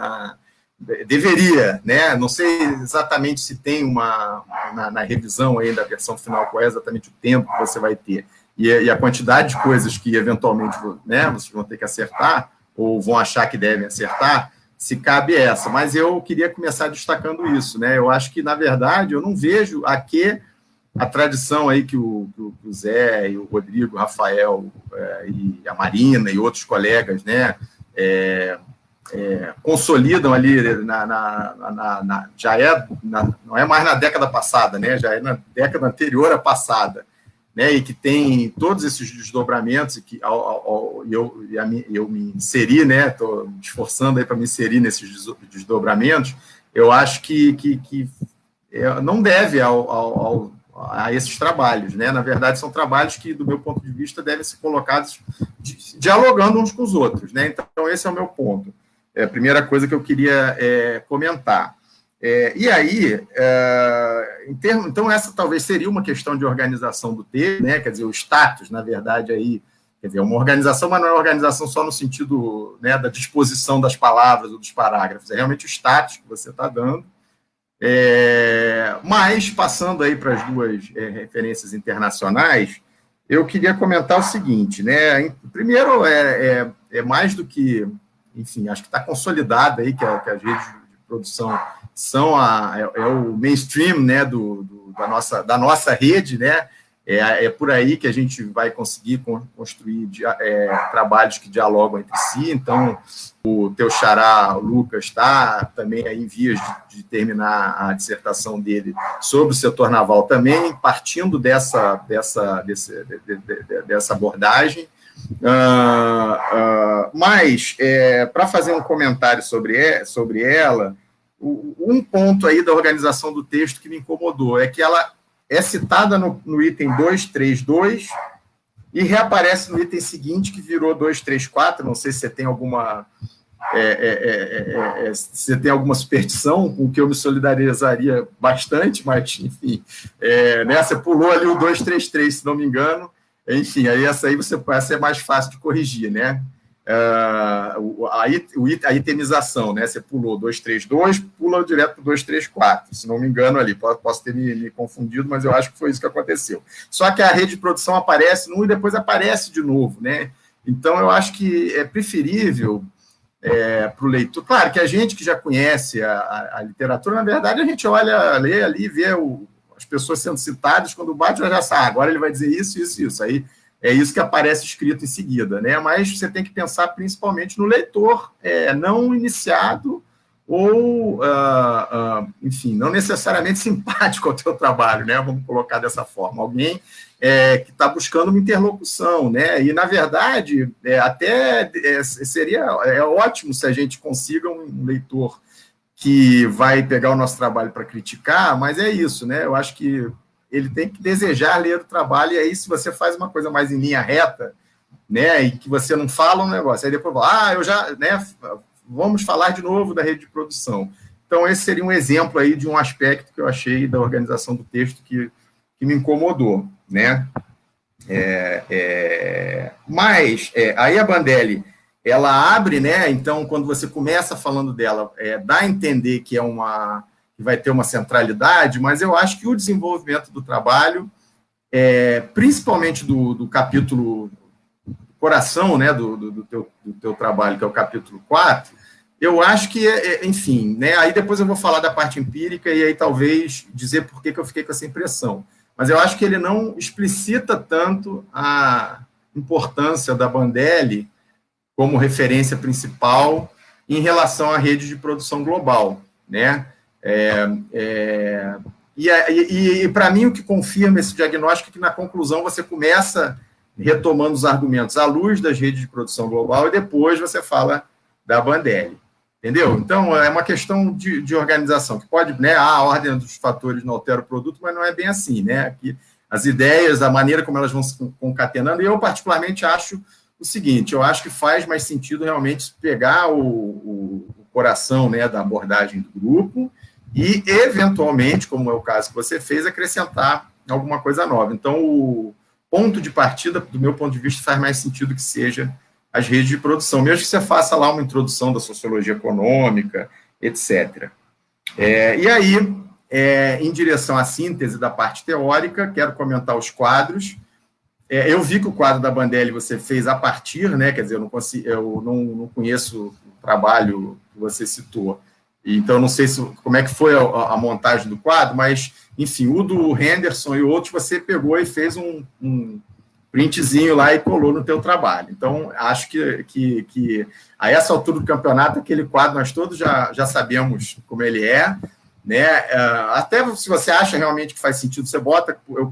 deveria, né? Não sei exatamente se tem na revisão aí da versão final, qual é exatamente o tempo que você vai ter, e a quantidade de coisas que, eventualmente, né, vocês vão ter que acertar, ou vão achar que devem acertar, se cabe essa. Mas eu queria começar destacando isso, né? Eu acho que, na verdade, eu não vejo a tradição aí que o Zé e o Rodrigo, o Rafael e a Marina e outros colegas, né, consolidam ali não é mais na década passada, né, já é na década anterior à passada, né, e que tem todos esses desdobramentos, e que eu me inseri, né, estou me esforçando aí para me inserir nesses desdobramentos. Eu acho que não deve a esses trabalhos, né? Na verdade, são trabalhos que, do meu ponto de vista, devem ser colocados dialogando uns com os outros, né? Então, esse é o meu ponto. É a primeira coisa que eu queria comentar. E aí, então, essa talvez seria uma questão de organização do texto, né? Quer dizer, o status, na verdade, aí, quer dizer, uma organização, mas não é uma organização só no sentido, né, da disposição das palavras ou dos parágrafos, é realmente o status que você está dando. Mas, passando aí para as duas referências internacionais, eu queria comentar o seguinte, né? Primeiro, mais do que, enfim, acho que está consolidado aí que as redes de produção são o mainstream, né, da nossa rede, né? É por aí que a gente vai conseguir construir trabalhos que dialogam entre si. Então, o teu xará, o Lucas, está também aí em vias de terminar a dissertação dele sobre o setor naval também, partindo dessa abordagem. Mas, para fazer um comentário sobre ela, um ponto aí da organização do texto que me incomodou é que ela é citada no item 232 e reaparece no item seguinte, que virou 234. Não sei se você tem alguma superstição, com que eu me solidarizaria bastante, mas, enfim, né, você pulou ali o 233, se não me engano. Enfim, essa é mais fácil de corrigir, né? A itemização, né? Você pulou 232, pula direto para o 234, se não me engano ali. Posso ter me confundido, mas eu acho que foi isso que aconteceu. Só que a rede de produção aparece num e depois aparece de novo, né? Então, eu acho que é preferível para o leitor. Claro que a gente que já conhece a literatura, na verdade, a gente lê ali, vê as pessoas sendo citadas, quando bate, já sabe, agora ele vai dizer isso, isso, isso. Aí é isso que aparece escrito em seguida, né? Mas você tem que pensar principalmente no leitor não iniciado ou, enfim, não necessariamente simpático ao teu trabalho, né? Vamos colocar dessa forma. Alguém que está buscando uma interlocução, né? E, na verdade, seria ótimo se a gente consiga um leitor que vai pegar o nosso trabalho para criticar, mas é isso, né? Eu acho que ele tem que desejar ler o trabalho, e aí, se você faz uma coisa mais em linha reta, né, e que você não fala um negócio, aí depois fala, né, vamos falar de novo da rede de produção. Então, esse seria um exemplo aí de um aspecto que eu achei da organização do texto que me incomodou, né? Mas, aí a Bandelli, ela abre, né, então, quando você começa falando dela, dá a entender que que vai ter uma centralidade, mas eu acho que o desenvolvimento do trabalho, principalmente do capítulo coração, né, do teu trabalho, que é o capítulo 4, eu acho que, enfim, né, aí depois eu vou falar da parte empírica e aí talvez dizer por que eu fiquei com essa impressão. Mas eu acho que ele não explicita tanto a importância da Bandelli como referência principal em relação à rede de produção global, né? E para mim, o que confirma esse diagnóstico é que, na conclusão, você começa retomando os argumentos à luz das redes de produção global e depois você fala da Bandelli, entendeu? Então, é uma questão de organização, que pode, né, a ordem dos fatores não altera o produto, mas não é bem assim, né? Aqui, as ideias, a maneira como elas vão se concatenando, e eu, particularmente, acho o seguinte, eu acho que faz mais sentido realmente pegar o coração, né, da abordagem do grupo e, eventualmente, como é o caso que você fez, acrescentar alguma coisa nova. Então, o ponto de partida, do meu ponto de vista, faz mais sentido que seja as redes de produção. Mesmo que você faça lá uma introdução da sociologia econômica, etc. E aí, em direção à síntese da parte teórica, quero comentar os quadros. Eu vi que o quadro da Bandelli você fez a partir, né? Quer dizer, eu não conheço o trabalho que você citou, então não sei como é que foi a montagem do quadro, mas, enfim, o do Henderson e outros você pegou e fez um printzinho lá e colou no teu trabalho. Então, acho que a essa altura do campeonato, aquele quadro nós todos já sabemos como ele é, né? Até se você acha realmente que faz sentido, você bota, eu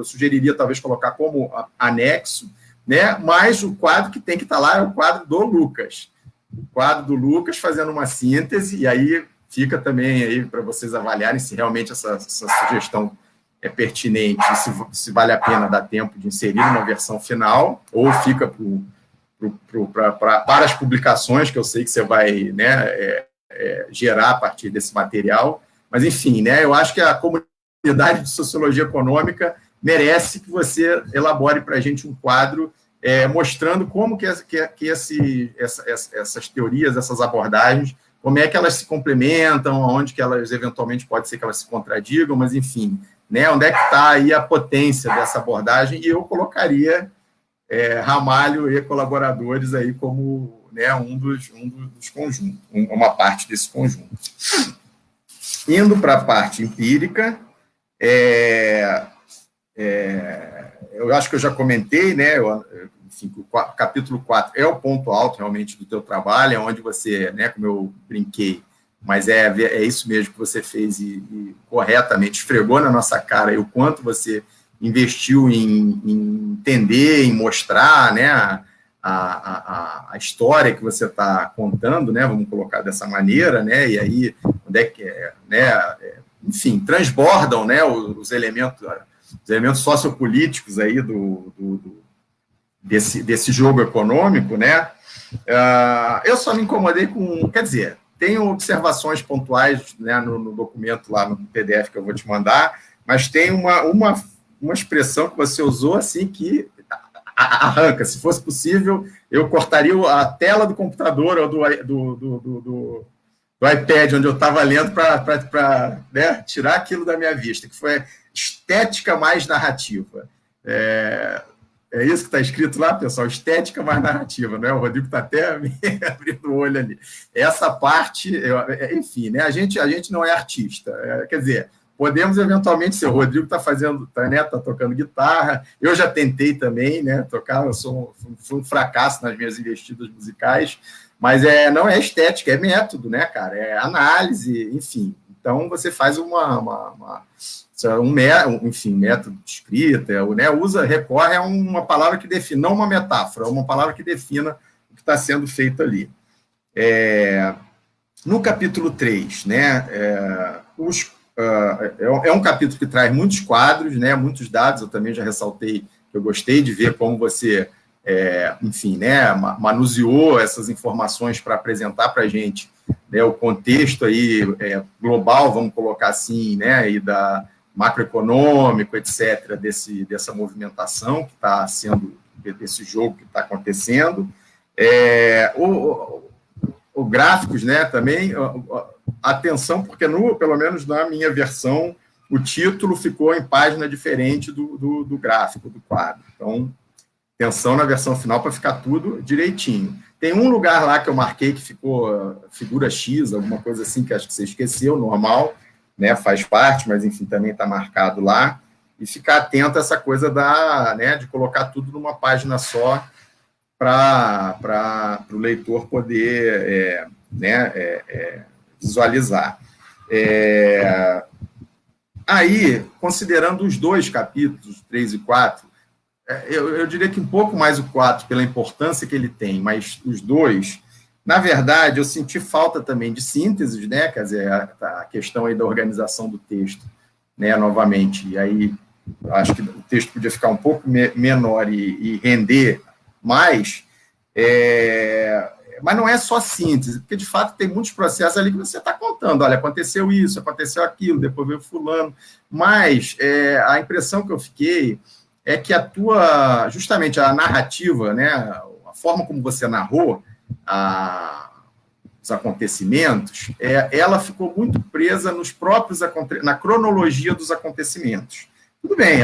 sugeriria talvez colocar como anexo, né? Mas o quadro que tem que estar lá é o quadro do Lucas. O quadro do Lucas fazendo uma síntese, e aí fica também aí para vocês avaliarem se realmente essa sugestão é pertinente, se vale a pena dar tempo de inserir uma versão final, ou fica para as publicações, que eu sei que você vai, né, gerar a partir desse material. Mas, enfim, né, eu acho que a comunidade de sociologia econômica merece que você elabore para a gente um quadro mostrando como que essas teorias, essas abordagens, como é que elas se complementam, onde que elas, eventualmente, pode ser que elas se contradigam, mas, enfim, né, onde é que está aí a potência dessa abordagem, e eu colocaria Ramalho e colaboradores aí como, né, um dos conjuntos, uma parte desse conjunto. Indo para a parte empírica, eu acho que eu já comentei, né, enfim, o capítulo 4 é o ponto alto, realmente, do teu trabalho, é onde você, né, como eu brinquei, mas é isso mesmo que você fez e corretamente esfregou na nossa cara, e o quanto você investiu em entender, em mostrar, né, a história que você está contando, né, vamos colocar dessa maneira, né, e aí, onde é que né, enfim, transbordam, né, os elementos sociopolíticos aí desse jogo econômico, né. Eu só me incomodei com, quer dizer, tenho observações pontuais, né, no documento lá no PDF que eu vou te mandar, mas tem uma expressão que você usou assim que arranca. Se fosse possível, eu cortaria a tela do computador ou do iPad onde eu estava lendo para né, tirar aquilo da minha vista, que foi estética mais narrativa. É isso que está escrito lá, pessoal, estética mais narrativa, né? O Rodrigo está até me abrindo o olho ali. Essa parte, enfim, né? A gente não é artista, quer dizer, podemos eventualmente ser. O Rodrigo está tocando guitarra, eu já tentei também, né, tocar, fui um fracasso nas minhas investidas musicais, mas não é estética, é método, né, cara? É análise, enfim. Então, você faz enfim, método de escrita, né, recorre a uma palavra que define, não uma metáfora, uma palavra que defina o que está sendo feito ali. No capítulo 3, né, é um capítulo que traz muitos quadros, né, muitos dados, eu também já ressaltei que eu gostei de ver como você, enfim, né, manuseou essas informações para apresentar para a gente, né, o contexto aí, global, vamos colocar assim, né, e da macroeconômico, etc., dessa movimentação que está sendo, desse jogo que está acontecendo. O gráficos, né, também, atenção, porque pelo menos na minha versão, o título ficou em página diferente do gráfico, do quadro. Então, atenção na versão final para ficar tudo direitinho. Tem um lugar lá que eu marquei que ficou figura X, alguma coisa assim, que acho que você esqueceu, normal, né, faz parte, mas, enfim, também está marcado lá. E ficar atento a essa coisa né, de colocar tudo numa página só para o leitor poder visualizar. Aí, considerando os dois capítulos, 3 e 4, eu diria que um pouco mais o 4, pela importância que ele tem, mas os dois, na verdade, eu senti falta também de síntese, né? Quer dizer, a questão aí da organização do texto, né, novamente, e aí acho que o texto podia ficar um pouco menor e render mais, mas não é só síntese, porque, de fato, tem muitos processos ali que você está contando, olha, aconteceu isso, aconteceu aquilo, depois veio fulano, mas a impressão que eu fiquei é que justamente a narrativa, né, a forma como você narrou, os acontecimentos, ela ficou muito presa na cronologia dos acontecimentos. Tudo bem,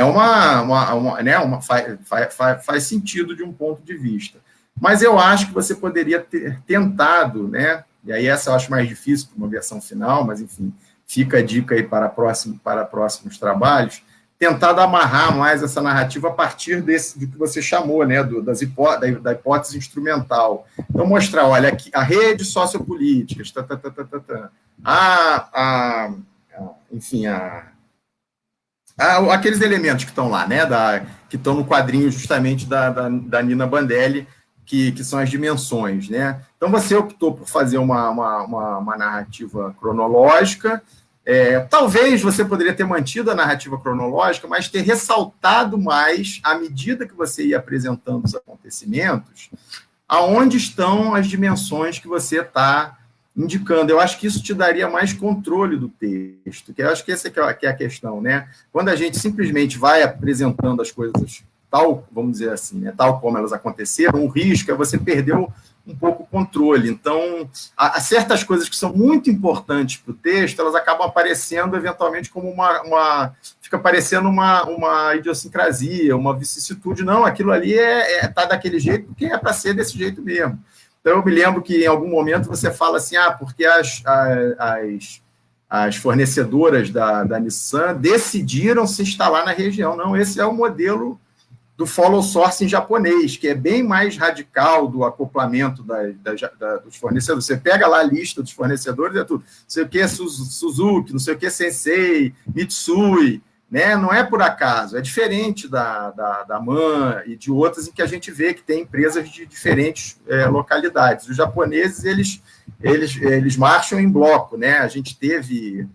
faz sentido de um ponto de vista, mas eu acho que você poderia ter tentado, né, e aí essa eu acho mais difícil para uma versão final, mas enfim, fica a dica aí para próximos trabalhos, tentado amarrar mais essa narrativa a partir do que você chamou, né, da hipótese instrumental. Então, mostrar, olha, aqui, a rede sociopolítica, enfim, aqueles elementos que estão lá, né, que estão no quadrinho justamente da Nina Bandelli, que são as dimensões, né? Então, você optou por fazer uma narrativa cronológica. Talvez você poderia ter mantido a narrativa cronológica, mas ter ressaltado mais, à medida que você ia apresentando os acontecimentos, aonde estão as dimensões que você está indicando. Eu acho que isso te daria mais controle do texto, que eu acho que essa que é a questão, né? Quando a gente simplesmente vai apresentando as coisas tal, vamos dizer assim, né, tal como elas aconteceram, o risco é você perder um pouco o controle. Então, há certas coisas que são muito importantes para o texto, elas acabam aparecendo, eventualmente, como fica parecendo uma idiosincrasia, uma vicissitude. Não, aquilo ali está daquele jeito porque é para ser desse jeito mesmo. Então, eu me lembro que, em algum momento, você fala assim, porque as fornecedoras da Nissan decidiram se instalar na região. Não, esse é o modelo do follow sourcing japonês, que é bem mais radical do acoplamento dos fornecedores. Você pega lá a lista dos fornecedores, é tudo. Não sei o que Suzuki, não sei o que Sensei, Mitsui, né? Não é por acaso, é diferente da MAN e de outras em que a gente vê que tem empresas de diferentes localidades. Os japoneses, eles marcham em bloco, né? A gente teve...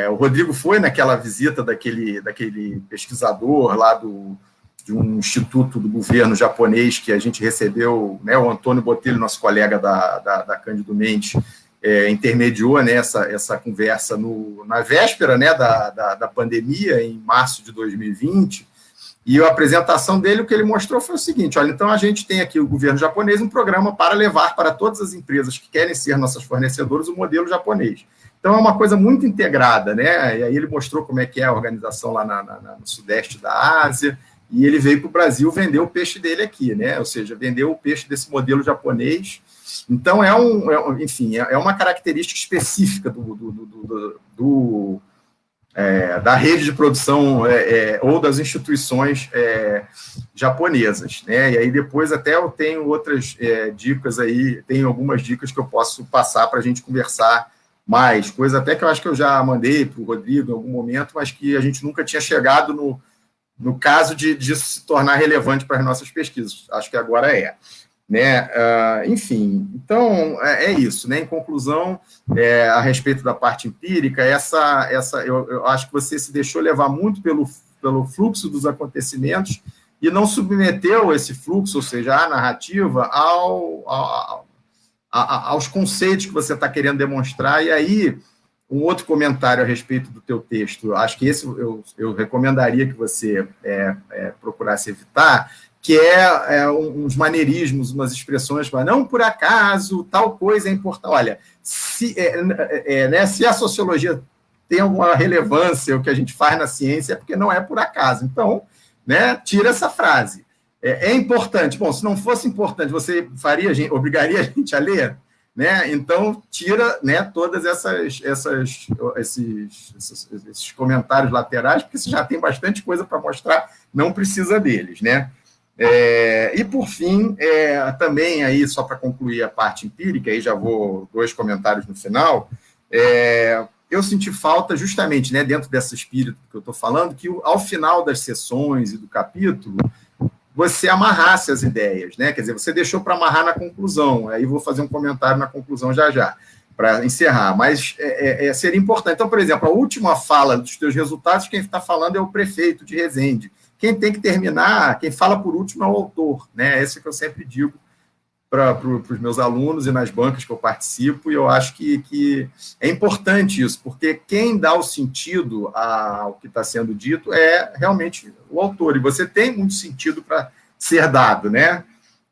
o Rodrigo foi naquela visita daquele pesquisador lá de um instituto do governo japonês que a gente recebeu, né, o Antônio Botelho, nosso colega da Cândido Mendes, intermediou, né, essa conversa na véspera, né, da pandemia, em março de 2020, e a apresentação dele, o que ele mostrou foi o seguinte, olha, então a gente tem aqui o governo japonês um programa para levar para todas as empresas que querem ser nossas fornecedoras o modelo japonês. Então, é uma coisa muito integrada, né, e aí ele mostrou como é que é a organização lá no sudeste da Ásia, e ele veio para o Brasil vender o peixe dele aqui, né? Ou seja, vendeu o peixe desse modelo japonês. Então, enfim, é uma característica específica da rede de produção ou das instituições japonesas, né? E aí depois até eu tenho outras dicas aí, tenho algumas dicas que eu posso passar para a gente conversar mais, coisa até que eu acho que eu já mandei para o Rodrigo em algum momento, mas que a gente nunca tinha chegado no caso disso se tornar relevante para as nossas pesquisas. Acho que agora né? Enfim, então, é isso, né? Em conclusão, a respeito da parte empírica, eu acho que você se deixou levar muito pelo fluxo dos acontecimentos e não submeteu esse fluxo, ou seja, a narrativa, aos conceitos que você está querendo demonstrar, e aí... Um outro comentário a respeito do teu texto, acho que esse eu recomendaria que você procurasse evitar, que uns maneirismos, umas expressões, não por acaso, tal coisa é importante. Olha, se a sociologia tem alguma relevância, o que a gente faz na ciência é porque não é por acaso. Então, né, tira essa frase. É importante. Bom, se não fosse importante, você obrigaria a gente a ler? Né? Então, tira, né, todas esses comentários laterais, porque você já tem bastante coisa para mostrar, não precisa deles. Né? E, por fim, também, aí, só para concluir a parte empírica, aí já vou 2 comentários no final, eu senti falta, justamente, né, dentro desse espírito que eu estou falando, que ao final das sessões e do capítulo, você amarrasse as ideias, né? Quer dizer, você deixou para amarrar na conclusão, aí vou fazer um comentário na conclusão já, para encerrar, mas seria importante. Então, por exemplo, a última fala dos teus resultados, quem está falando é o prefeito de Resende. Quem tem que terminar, quem fala por último é o autor, né? Esse que eu sempre digo para os meus alunos e nas bancas que eu participo, e eu acho que é importante isso, porque quem dá o sentido ao que está sendo dito é realmente o autor, e você tem muito sentido para ser dado, né?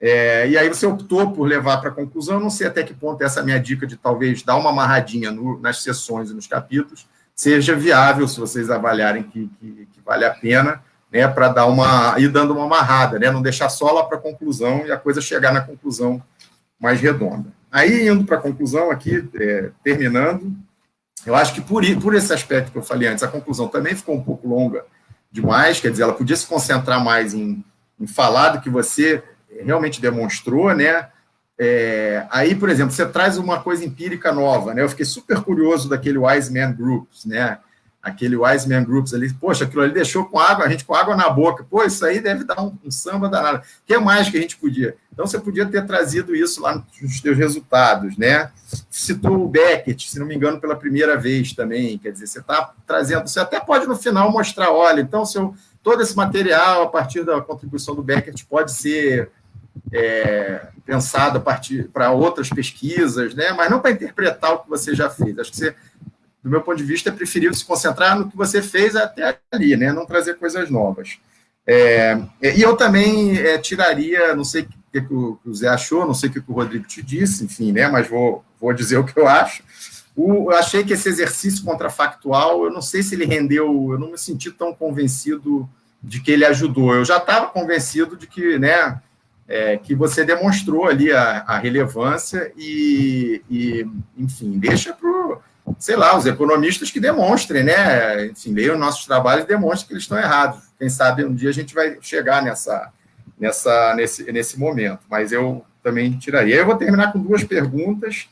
E aí você optou por levar para a conclusão. Não sei até que ponto essa minha dica de talvez dar uma amarradinha nas sessões e nos capítulos seja viável, se vocês avaliarem que vale a pena, né, para ir dando uma amarrada, né, não deixar só lá para a conclusão e a coisa chegar na conclusão mais redonda. Aí, indo para a conclusão aqui, terminando, eu acho que por esse aspecto que eu falei antes, a conclusão também ficou um pouco longa demais, quer dizer, ela podia se concentrar mais em falar do que você realmente demonstrou, né? Aí, por exemplo, você traz uma coisa empírica nova, né? Eu fiquei super curioso daquele Wise Man Groups, né? Aquele Wise Man Groups ali, poxa, aquilo ali deixou a gente com água na boca. Pô, isso aí deve dar um samba danado. O que mais que a gente podia? Então, você podia ter trazido isso lá nos seus resultados, né? Citou o Beckett, se não me engano, pela primeira vez também. Quer dizer, você está trazendo... Você até pode, no final, mostrar, olha, então, todo esse material, a partir da contribuição do Beckett, pode ser pensado a partir para outras pesquisas, né? Mas não para interpretar o que você já fez. Acho que você, do meu ponto de vista, é preferível se concentrar no que você fez até ali, né? Não trazer coisas novas. E eu também tiraria, não sei o que o Zé achou, não sei o que o Rodrigo te disse, enfim, né? Mas vou dizer o que eu acho. Eu achei que esse exercício contrafactual, eu não sei se ele rendeu, eu não me senti tão convencido de que ele ajudou. Eu já estava convencido de que, né, que você demonstrou ali a relevância e, enfim, deixa para, sei lá, os economistas que demonstrem, né? Enfim, leiam nossos trabalhos e demonstrem que eles estão errados. Quem sabe um dia a gente vai chegar nesse momento, mas eu também tiraria. Eu vou terminar com duas perguntas,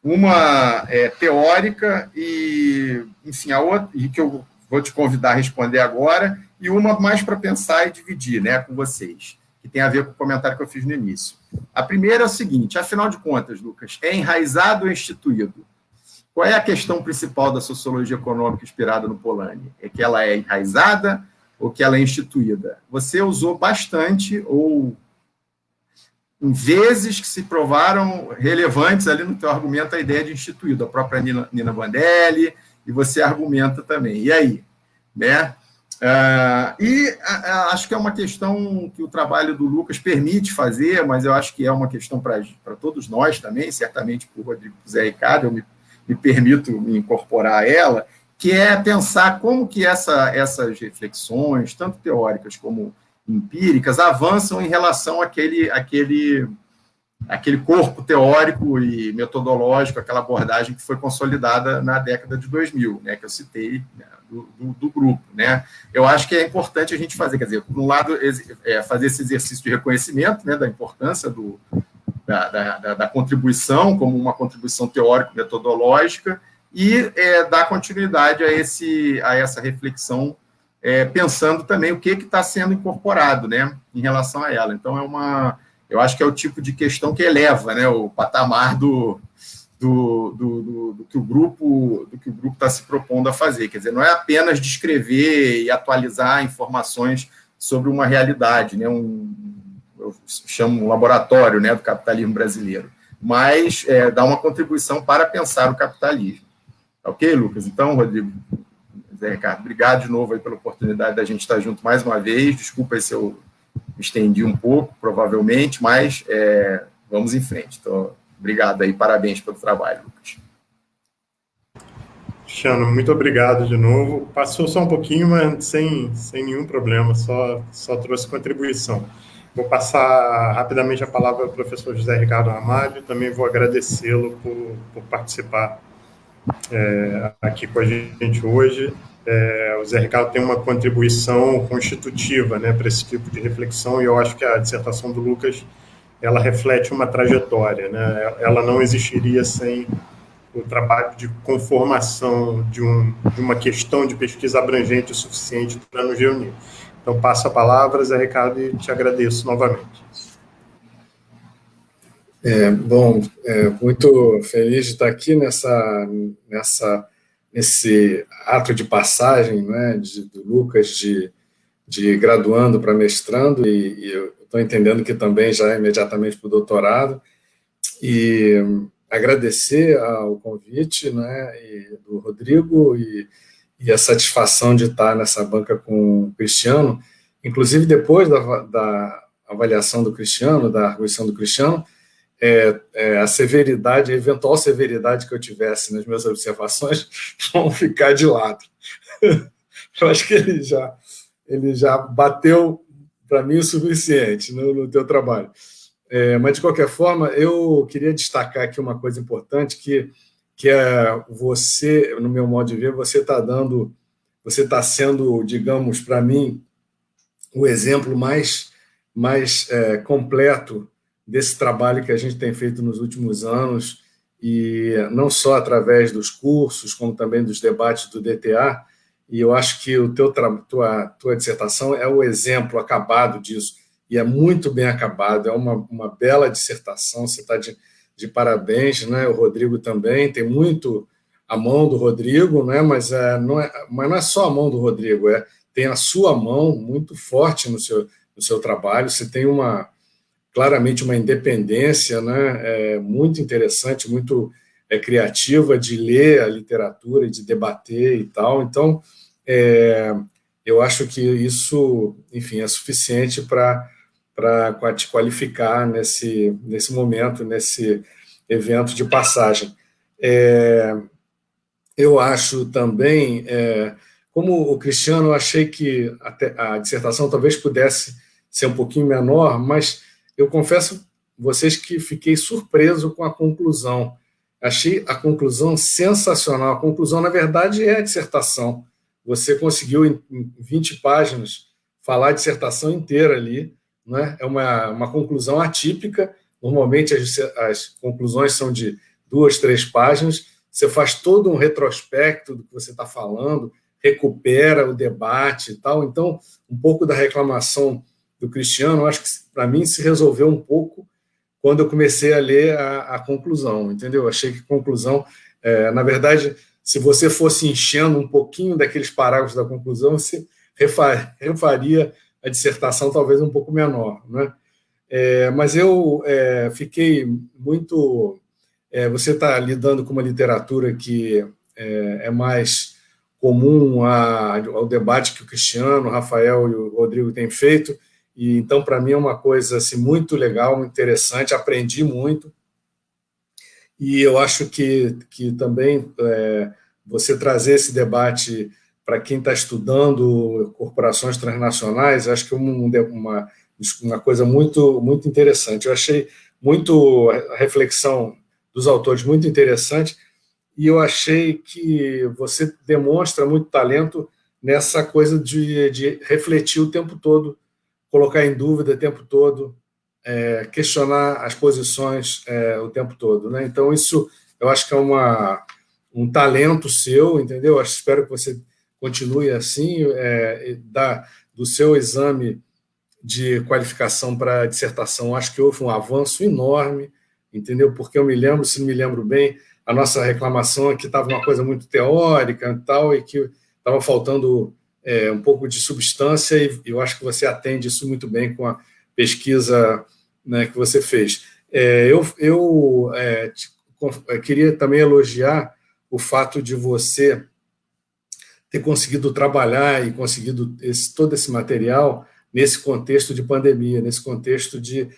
uma teórica e, enfim, a outra, e que eu vou te convidar a responder agora, e uma mais para pensar e dividir, né, com vocês, que tem a ver com o comentário que eu fiz no início. A primeira é o seguinte: afinal de contas, Lucas, é enraizado ou instituído? Qual é a questão principal da sociologia econômica inspirada no Polanyi? É que ela é enraizada ou que ela é instituída? Você usou bastante, ou em vezes que se provaram relevantes ali no teu argumento, a ideia de instituído, a própria Nina Bandelli, e você argumenta também. E aí? Né? Acho que é uma questão que o trabalho do Lucas permite fazer, mas eu acho que é uma questão para todos nós também, certamente para o Rodrigo e Zé Ricardo, eu me permito me incorporar a ela, que é pensar como que essas reflexões, tanto teóricas como empíricas, avançam em relação àquele corpo teórico e metodológico, aquela abordagem que foi consolidada na década de 2000, né, que eu citei, né, do grupo, né? Eu acho que é importante a gente fazer, quer dizer, por um lado, fazer esse exercício de reconhecimento, né, da importância da contribuição como uma contribuição teórico-metodológica e dar continuidade a essa reflexão, pensando também o que está sendo incorporado, né, em relação a ela. Então, eu acho que é o tipo de questão que eleva, né, o patamar do que o grupo está se propondo a fazer. Quer dizer, não é apenas descrever e atualizar informações sobre uma realidade, né, eu chamo um laboratório, né, do capitalismo brasileiro, mas dar uma contribuição para pensar o capitalismo. Ok, Lucas? Então, Rodrigo, Zé Ricardo, obrigado de novo aí pela oportunidade da gente estar junto mais uma vez. Desculpa aí se eu me estendi um pouco, provavelmente, mas vamos em frente. Então, obrigado aí, parabéns pelo trabalho, Lucas. Cristiano, muito obrigado de novo. Passou só um pouquinho, mas sem nenhum problema, só trouxe contribuição. Vou passar rapidamente a palavra ao professor José Ricardo Ramalho, também vou agradecê-lo por participar aqui com a gente hoje. O Zé Ricardo tem uma contribuição constitutiva, né, para esse tipo de reflexão, e eu acho que a dissertação do Lucas ela reflete uma trajetória, né? Ela não existiria sem o trabalho de conformação de uma questão de pesquisa abrangente o suficiente para nos reunir. Então, passo a palavra, Zé Ricardo, e te agradeço novamente. Muito feliz de estar aqui nesse ato de passagem, né, do Lucas de graduando para mestrando, e eu estou entendendo que também já imediatamente para o doutorado, e agradecer ao convite, né, do Rodrigo e a satisfação de estar nessa banca com o Cristiano, inclusive depois da avaliação do Cristiano, da arguição do Cristiano, a severidade, a eventual severidade que eu tivesse nas minhas observações vão ficar de lado. Eu acho que ele já bateu para mim o suficiente no teu trabalho. Mas, de qualquer forma, eu queria destacar aqui uma coisa importante, que é você, no meu modo de ver, você está sendo, digamos, para mim, o exemplo mais completo desse trabalho que a gente tem feito nos últimos anos, e não só através dos cursos, como também dos debates do DTA, e eu acho que tua dissertação é o exemplo acabado disso, e é muito bem acabado, é uma bela dissertação, você está de parabéns, né? O Rodrigo também, tem muito a mão do Rodrigo, né? Mas não é só a mão do Rodrigo, tem a sua mão muito forte no seu trabalho, você tem claramente uma independência, né? Muito interessante, muito criativa de ler a literatura e de debater e tal. Então, eu acho que isso, enfim, é suficiente para te qualificar nesse momento, nesse evento de passagem. Eu acho também, como o Cristiano, eu achei que a dissertação talvez pudesse ser um pouquinho menor, mas eu confesso a vocês que fiquei surpreso com a conclusão. Achei a conclusão sensacional. A conclusão, na verdade, é a dissertação. Você conseguiu, em 20 páginas, falar a dissertação inteira ali, né? É uma conclusão atípica. Normalmente, as conclusões são de 2, 3 páginas. Você faz todo um retrospecto do que você está falando, recupera o debate e tal. Então, um pouco da reclamação do Cristiano, acho que, para mim, se resolveu um pouco quando eu comecei a ler a conclusão, entendeu? Eu achei que a conclusão, na verdade, se você fosse enchendo um pouquinho daqueles parágrafos da conclusão, você refaria a dissertação talvez um pouco menor, né? Mas eu fiquei muito... você está lidando com uma literatura que é mais comum ao debate que o Cristiano, o Rafael e o Rodrigo têm feito, e então, para mim, é uma coisa assim, muito legal, muito interessante, aprendi muito, e eu acho que também você trazer esse debate para quem está estudando corporações transnacionais, acho que é uma coisa muito, muito interessante. Eu achei a reflexão dos autores muito interessante, e eu achei que você demonstra muito talento nessa coisa de refletir o tempo todo, colocar em dúvida o tempo todo, questionar as posições o tempo todo, né? Então, isso eu acho que é um talento seu, entendeu? Eu espero que você continue assim, do seu exame de qualificação para a dissertação, acho que houve um avanço enorme, entendeu? Porque eu me lembro, se não me lembro bem, a nossa reclamação é que estava uma coisa muito teórica e tal, e que estava faltando um pouco de substância, e eu acho que você atende isso muito bem com a pesquisa, né, que você fez. Eu queria também elogiar o fato de você ter conseguido trabalhar e conseguido todo esse material nesse contexto de pandemia, nesse contexto de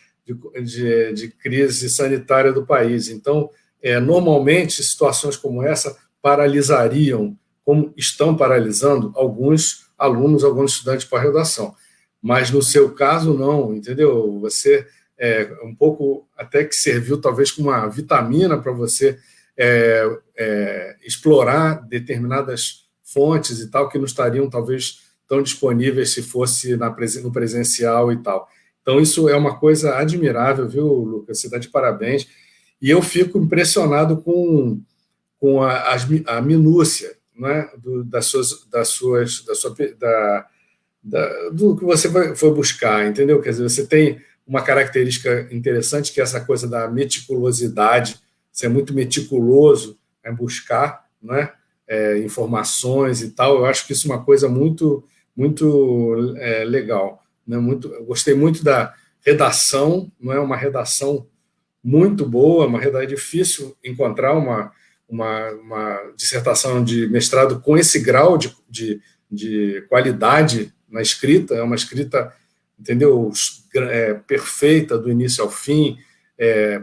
crise sanitária do país. Então, normalmente, situações como essa paralisariam, como estão paralisando alguns alunos, alguns estudantes de pós-graduação. Mas, no seu caso, não, entendeu? Você um pouco até que serviu talvez como uma vitamina para você explorar determinadas fontes e tal, que não estariam talvez tão disponíveis se fosse no presencial e tal. Então, isso é uma coisa admirável, viu, Lucas? Você está de parabéns. E eu fico impressionado com a minúcia, né, do que você foi buscar, entendeu? Quer dizer, você tem uma característica interessante, que é essa coisa da meticulosidade. Você é muito meticuloso em buscar, né, informações e tal. Eu acho que isso é uma coisa muito, muito legal, né? Eu gostei muito da redação, não é uma redação muito boa, é difícil encontrar uma dissertação de mestrado com esse grau de qualidade na escrita. É uma escrita entendeu? Perfeita do início ao fim,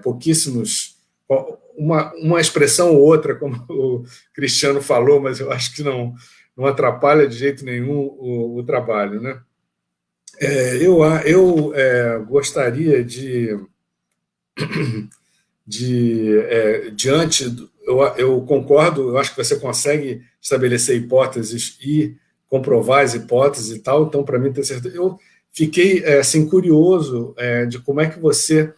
pouquíssimos... Uma expressão ou outra, como o Cristiano falou, mas eu acho que não atrapalha de jeito nenhum o trabalho, né? Eu gostaria eu concordo, eu acho que você consegue estabelecer hipóteses e comprovar as hipóteses e tal, então, para mim, ter certeza. Eu fiquei assim, curioso de como é que você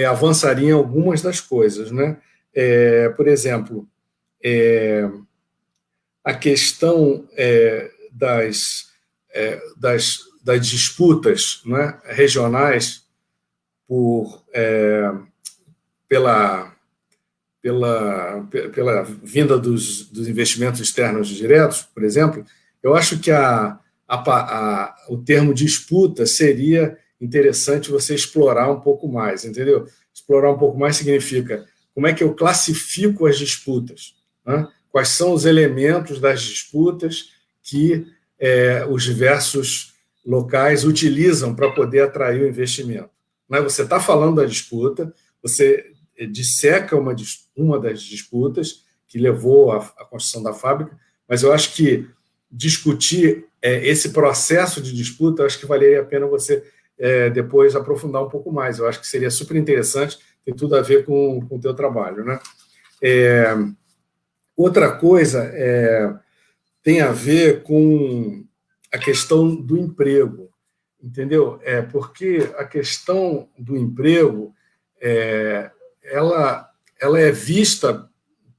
avançaria em algumas das coisas, né? Por exemplo, a questão das disputas, né, regionais pela vinda dos investimentos externos diretos, por exemplo. Eu acho que o termo disputa seria interessante você explorar um pouco mais, entendeu? Explorar um pouco mais significa como é que eu classifico as disputas, né? Quais são os elementos das disputas que os diversos locais utilizam para poder atrair o investimento. Né? Você está falando da disputa, você disseca uma das disputas que levou à construção da fábrica, mas eu acho que discutir esse processo de disputa, eu acho que valeria a pena você depois aprofundar um pouco mais. Eu acho que seria super interessante, tem tudo a ver com o teu trabalho, né? Outra coisa tem a ver com a questão do emprego, entendeu? Porque a questão do emprego ela é vista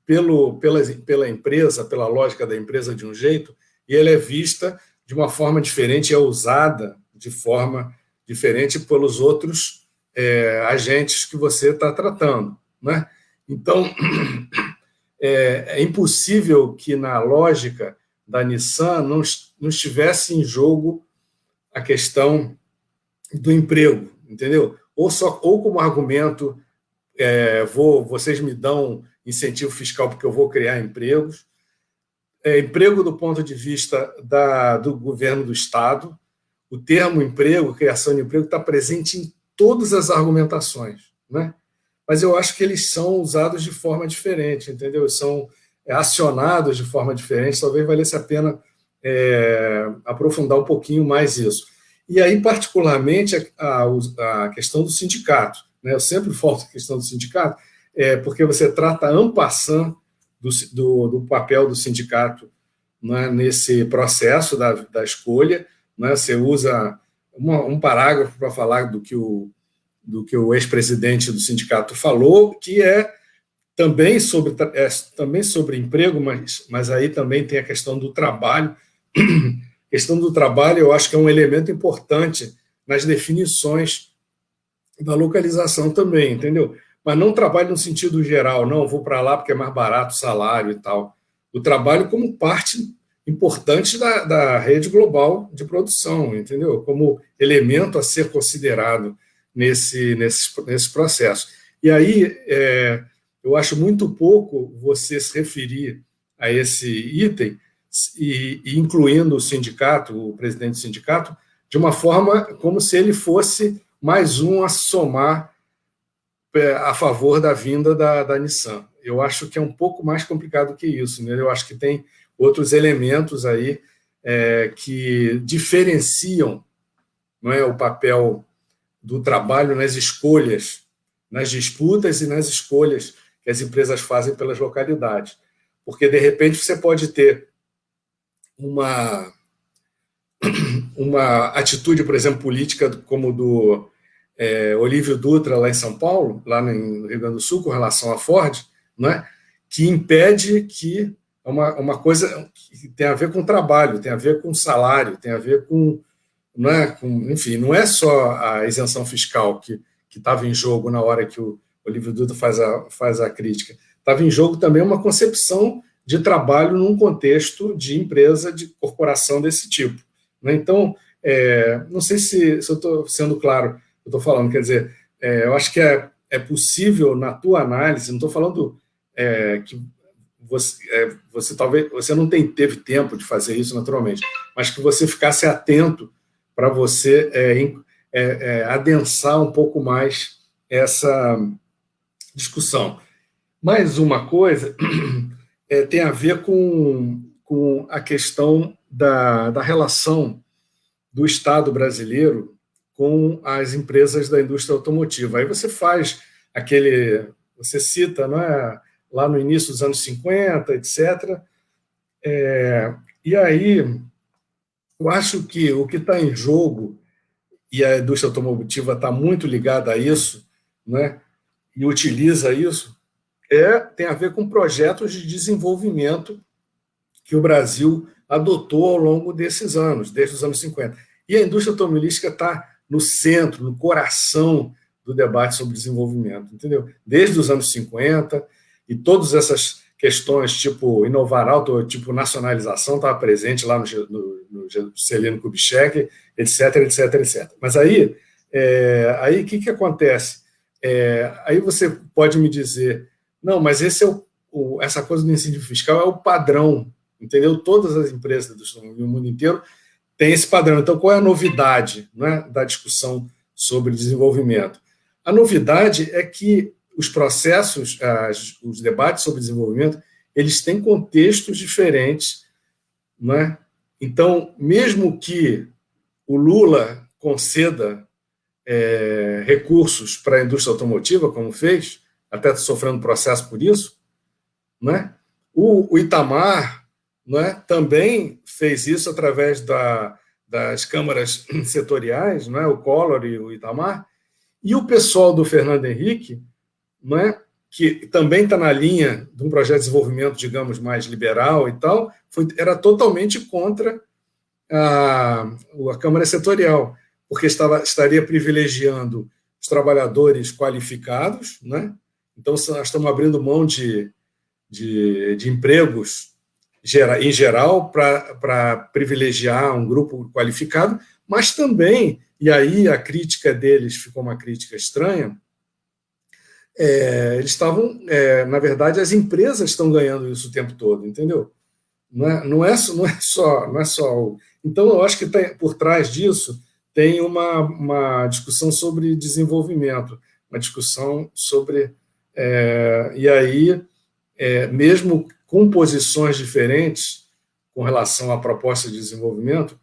pela empresa, pela lógica da empresa de um jeito, e ela é vista de uma forma diferente, é usada de forma diferente pelos outros agentes que você está tratando, né? Então, é impossível que na lógica da Nissan não estivesse em jogo a questão do emprego, entendeu? Ou como argumento, vocês me dão incentivo fiscal porque eu vou criar empregos, emprego do ponto de vista do governo do Estado. O termo emprego, criação de emprego, está presente em todas as argumentações, né? Mas eu acho que eles são usados de forma diferente, entendeu? São acionados de forma diferente, talvez valesse a pena aprofundar um pouquinho mais isso. E aí, particularmente, a questão do sindicato, né? Eu sempre falo da questão do sindicato, porque você trata en passant do papel do sindicato, né, nesse processo da escolha, né? Você usa um parágrafo para falar do que o ex-presidente do sindicato falou, que também sobre emprego, mas aí também tem a questão do trabalho. A questão do trabalho, eu acho que é um elemento importante nas definições da localização também, entendeu? Mas não trabalho no sentido geral, não, vou para lá porque é mais barato o salário e tal. O trabalho como parte importante da rede global de produção, entendeu? Como elemento a ser considerado nesse processo. E aí, eu acho muito pouco você se referir a esse item, e incluindo o sindicato, o presidente do sindicato, de uma forma como se ele fosse mais um a somar a favor da vinda da Nissan. Eu acho que é um pouco mais complicado que isso, né? Eu acho que tem outros elementos aí que diferenciam, não é, o papel do trabalho nas escolhas, nas disputas e nas escolhas que as empresas fazem pelas localidades. Porque, de repente, você pode ter uma atitude, por exemplo, política, como do Olívio Dutra, lá em São Paulo, lá no Rio Grande do Sul, com relação à Ford, né, que impede que uma coisa que tem a ver com trabalho, tem a ver com salário, tem a ver com, enfim, não é só a isenção fiscal que estava em jogo na hora que o Olívio Dutra faz a crítica. Estava em jogo também uma concepção de trabalho num contexto de empresa, de corporação desse tipo, né? Então, não sei se eu estou sendo claro, eu estou falando, quer dizer, eu acho que é possível, na tua análise, não estou falando que você talvez você não teve tempo de fazer isso naturalmente, mas que você ficasse atento para você adensar um pouco mais essa discussão. Mais uma coisa tem a ver com a questão da relação do Estado brasileiro com as empresas da indústria automotiva. Aí você faz você cita, não é, lá no início dos anos 50, etc. E aí, eu acho que o que está em jogo, e a indústria automotiva está muito ligada a isso, né, e utiliza isso, tem a ver com projetos de desenvolvimento que o Brasil adotou ao longo desses anos, desde os anos 50. E a indústria automobilística está no centro, no coração do debate sobre desenvolvimento, entendeu? Desde os anos 50, e todas essas questões, tipo inovar alto, tipo nacionalização, estava presente lá no Juscelino Kubitschek, etc, etc, etc. Mas aí o que acontece? Aí você pode me dizer, não, mas essa coisa do incentivo fiscal é o padrão, entendeu? Todas as empresas do mundo inteiro têm esse padrão. Então, qual é a novidade, né, da discussão sobre desenvolvimento? A novidade é que os processos, os debates sobre desenvolvimento, eles têm contextos diferentes, né? Então, mesmo que o Lula conceda recursos para a indústria automotiva, como fez, até sofrendo processo por isso, né? O Itamar, né, também fez isso através das câmaras setoriais, né, o Collor e o Itamar, e o pessoal do Fernando Henrique, né, que também está na linha de um projeto de desenvolvimento, digamos, mais liberal e tal, era totalmente contra a Câmara Setorial, porque estaria privilegiando os trabalhadores qualificados, né? Então, nós estamos abrindo mão de empregos em geral para privilegiar um grupo qualificado, mas também, e aí a crítica deles ficou uma crítica estranha, eles estavam, na verdade, as empresas estão ganhando isso o tempo todo, entendeu? Não é só. Então, eu acho que por trás disso tem uma discussão sobre desenvolvimento, uma discussão sobre. E aí, mesmo com posições diferentes com relação à proposta de desenvolvimento,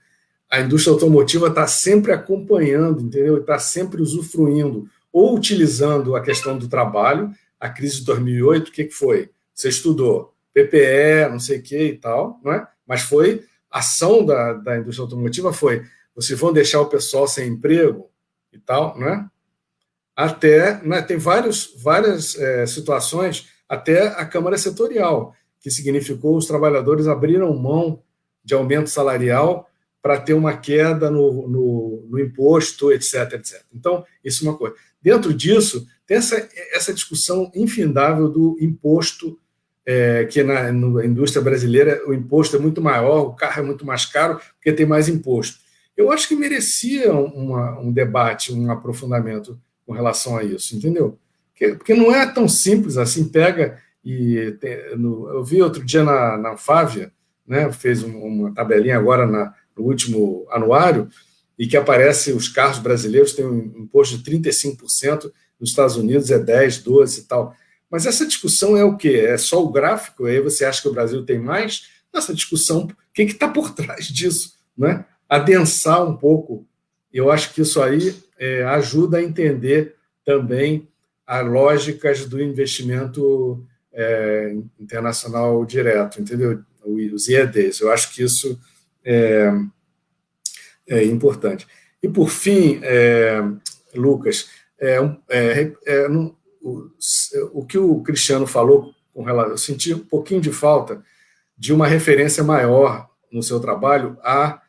a indústria automotiva está sempre acompanhando, entendeu? Está sempre usufruindo, ou utilizando a questão do trabalho. A crise de 2008, o que foi? Você estudou PPE, não sei o que e tal, não é? Mas foi a ação da indústria automotiva vocês vão deixar o pessoal sem emprego e tal, não é? Até, né, tem várias situações, até a Câmara Setorial, que significou os trabalhadores abriram mão de aumento salarial para ter uma queda no imposto, etc, etc. Então, isso é uma coisa. Dentro disso, tem essa discussão infindável do imposto, que na indústria brasileira o imposto é muito maior, o carro é muito mais caro, porque tem mais imposto. Eu acho que merecia um debate, um aprofundamento com relação a isso, entendeu? Porque não é tão simples assim, eu vi outro dia na Anfávia, né, fez uma tabelinha agora no último anuário, e que aparece os carros brasileiros têm um imposto de 35%, nos Estados Unidos é 10%, 12% e tal. Mas essa discussão é o quê? É só o gráfico? Aí você acha que o Brasil tem mais? Essa discussão, o que está por trás disso? Né? Adensar um pouco. Eu acho que isso aí ajuda a entender também as lógicas do investimento internacional direto, entendeu? Os IEDs. Eu acho que isso é importante. E, por fim, Lucas, o que o Cristiano falou com relação, eu senti um pouquinho de falta de uma referência maior no seu trabalho a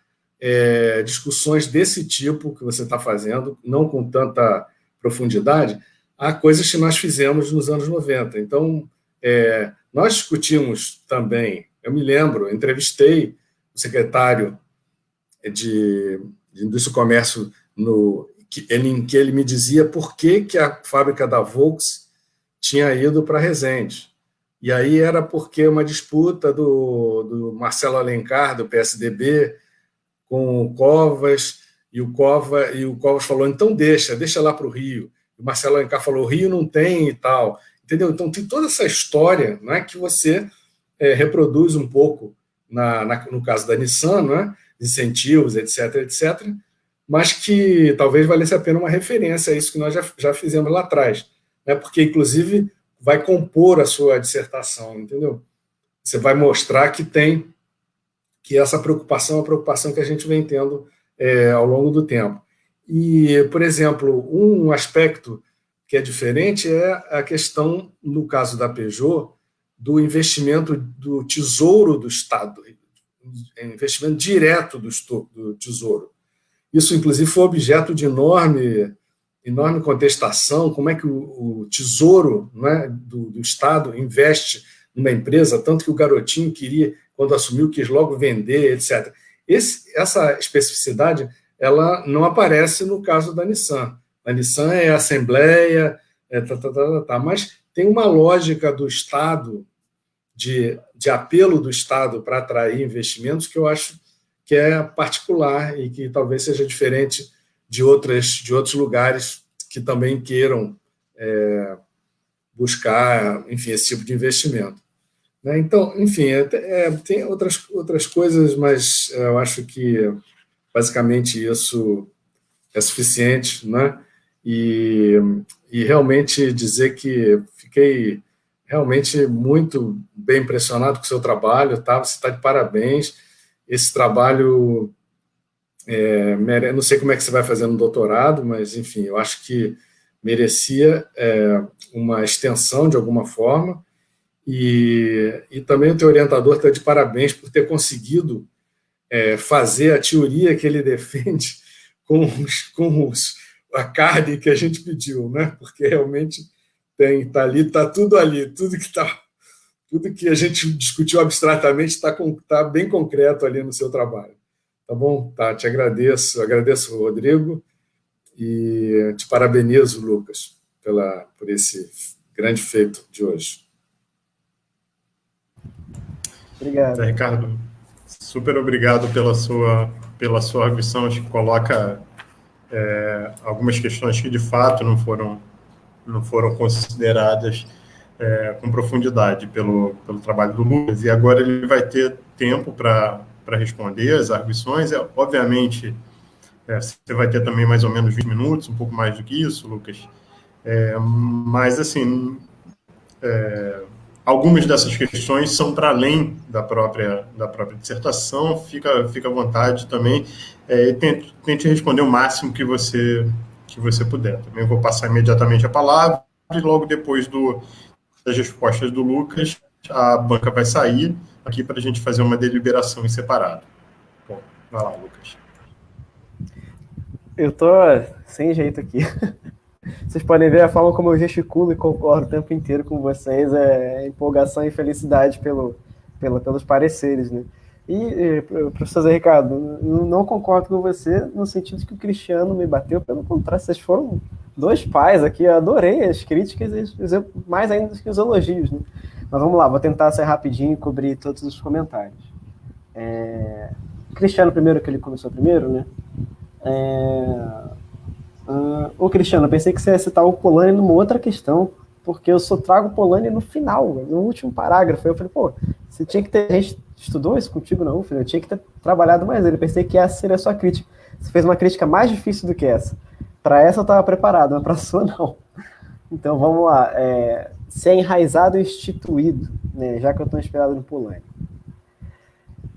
discussões desse tipo que você está fazendo, não com tanta profundidade, a coisas que nós fizemos nos anos 90. Então, nós discutimos também, eu me lembro, eu entrevistei o secretário de Indústria e Comércio em que ele me dizia por que a fábrica da Volks tinha ido para Resende. E aí era porque uma disputa do Marcelo Alencar, do PSDB, com o Covas, E o Covas falou, então deixa lá para o Rio. O Marcelo Alencar falou, o Rio não tem e tal. Entendeu? Então tem toda essa história, não é, que você reproduz um pouco no caso da Nissan, não é? Incentivos, etc., etc., mas que talvez valesse a pena uma referência a isso que nós já fizemos lá atrás, né? Porque, inclusive, vai compor a sua dissertação, entendeu? Você vai mostrar que essa preocupação é uma preocupação que a gente vem tendo ao longo do tempo. E, por exemplo, um aspecto que é diferente é a questão, no caso da Peugeot, do investimento do Tesouro do Estado, investimento direto do Tesouro. Isso, inclusive, foi objeto de enorme contestação, como é que o Tesouro, né, do Estado investe numa empresa, tanto que o Garotinho quando assumiu, quis logo vender, etc. Essa especificidade ela não aparece no caso da Nissan. A Nissan é assembleia, mas tem uma lógica do Estado, de apelo do Estado para atrair investimentos, que eu acho que é particular e que talvez seja diferente de outros lugares que também queiram buscar, enfim, esse tipo de investimento. Né? Então, enfim, tem outras coisas, mas eu acho que basicamente isso é suficiente, né? E realmente dizer que fiquei realmente muito bem impressionado com o seu trabalho, tá? Você está de parabéns. Esse trabalho, não sei como é que você vai fazer no doutorado, mas, enfim, eu acho que merecia uma extensão de alguma forma, e também o teu orientador está de parabéns por ter conseguido fazer a teoria que ele defende com a carne que a gente pediu, né? Porque realmente está ali, está tudo ali, tudo que a gente discutiu abstratamente está bem concreto ali no seu trabalho. Tá bom? Tá, te agradeço o Rodrigo, e te parabenizo, Lucas, por esse grande feito de hoje. Obrigado. Ricardo, super obrigado pela sua arguição, acho que coloca algumas questões que, de fato, não foram consideradas com profundidade pelo trabalho do Lucas, e agora ele vai ter tempo para responder as arguições. Obviamente, você vai ter também mais ou menos 20 minutos, um pouco mais do que isso, Lucas, mas, assim, algumas dessas questões são para além da própria dissertação, fica à vontade também, e tente responder o máximo que você puder. Também vou passar imediatamente a palavra, e logo depois das respostas do Lucas, a banca vai sair aqui para a gente fazer uma deliberação em separado. Bom, vai lá, Lucas. Eu tô sem jeito aqui. Vocês podem ver a forma como eu gesticulo e concordo o tempo inteiro com vocês, empolgação e felicidade pelos pareceres, né? E, professor Zé Ricardo, não concordo com você no sentido de que o Cristiano me bateu, pelo contrário, vocês foram dois pais aqui, eu adorei as críticas, mais ainda do que os elogios, né? Mas vamos lá, vou tentar ser rapidinho e cobrir todos os comentários. Cristiano primeiro, que ele começou primeiro, né? Ô Cristiano, eu pensei que você ia citar o Polanyi numa outra questão, porque eu só trago o Polanyi no final, no último parágrafo. Eu falei, pô, você tinha que ter... A gente estudou isso contigo na UF, eu tinha que ter trabalhado mais ele. Eu pensei que essa seria a sua crítica. Você fez uma crítica mais difícil do que essa. Para essa eu estava preparado, mas para a sua não. Então vamos lá. Se é enraizado e instituído, né, já que eu estou inspirado no Polanyi.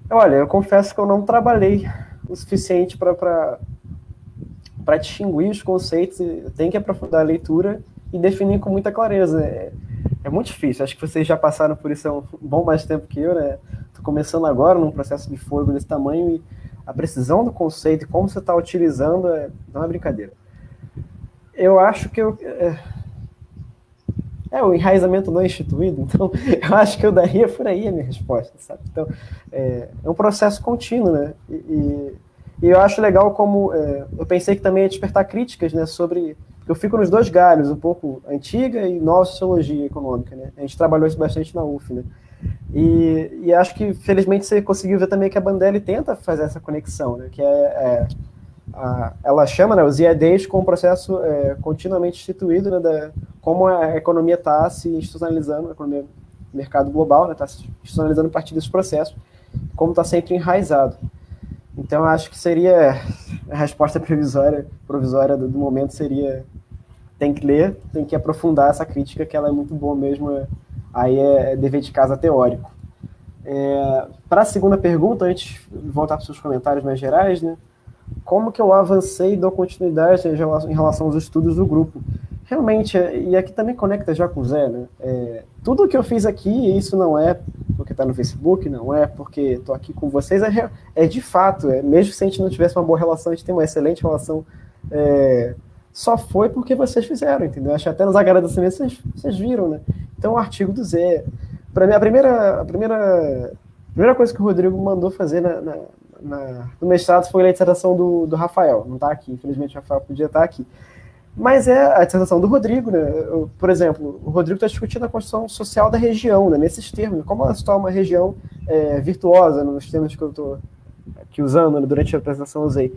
Olha, eu confesso que eu não trabalhei o suficiente para distinguir os conceitos, tem que aprofundar a leitura e definir com muita clareza. É muito difícil, acho que vocês já passaram por isso há um bom mais tempo que eu, né? Estou começando agora num processo de fogo desse tamanho, e a precisão do conceito e como você está utilizando não é brincadeira. Eu acho que o enraizamento não é instituído, então eu acho que eu daria por aí a minha resposta, sabe? Então, é um processo contínuo, né? E eu acho legal como... eu pensei que também ia despertar críticas, né, sobre... Eu fico nos dois galhos, um pouco antiga e nova sociologia econômica, né? A gente trabalhou isso bastante na UF, né? E acho que, felizmente, você conseguiu ver também que a Bandelli tenta fazer essa conexão, né? Que ela chama, né, os IEDs como um processo continuamente instituído, né, como a economia está se institucionalizando, a economia do mercado global está se institucionalizando a partir desse processo, como está sempre enraizado. Então, acho que seria a resposta provisória do momento seria: tem que ler, tem que aprofundar essa crítica, que ela é muito boa mesmo, aí é dever de casa teórico. Para a segunda pergunta, antes de voltar para os seus comentários mais gerais, né, como que eu avancei e dou continuidade em relação aos estudos do grupo? Realmente, e aqui também conecta já com o Zé, né? Tudo que eu fiz aqui, e isso não é porque está no Facebook, não é porque estou aqui com vocês, é de fato, mesmo se a gente não tivesse uma boa relação, a gente tem uma excelente relação, só foi porque vocês fizeram, entendeu? Acho que até nos agradecimentos vocês viram, né? Então, o artigo do Zé, para mim, a primeira coisa que o Rodrigo mandou fazer no mestrado foi a dissertação do Rafael. Não está aqui, infelizmente o Rafael podia estar aqui. Mas é a dissertação do Rodrigo, né? Por exemplo, o Rodrigo está discutindo a construção social da região, né? Nesses termos, como ela se torna uma região virtuosa, nos termos que eu estou aqui usando, né? Durante a apresentação eu usei.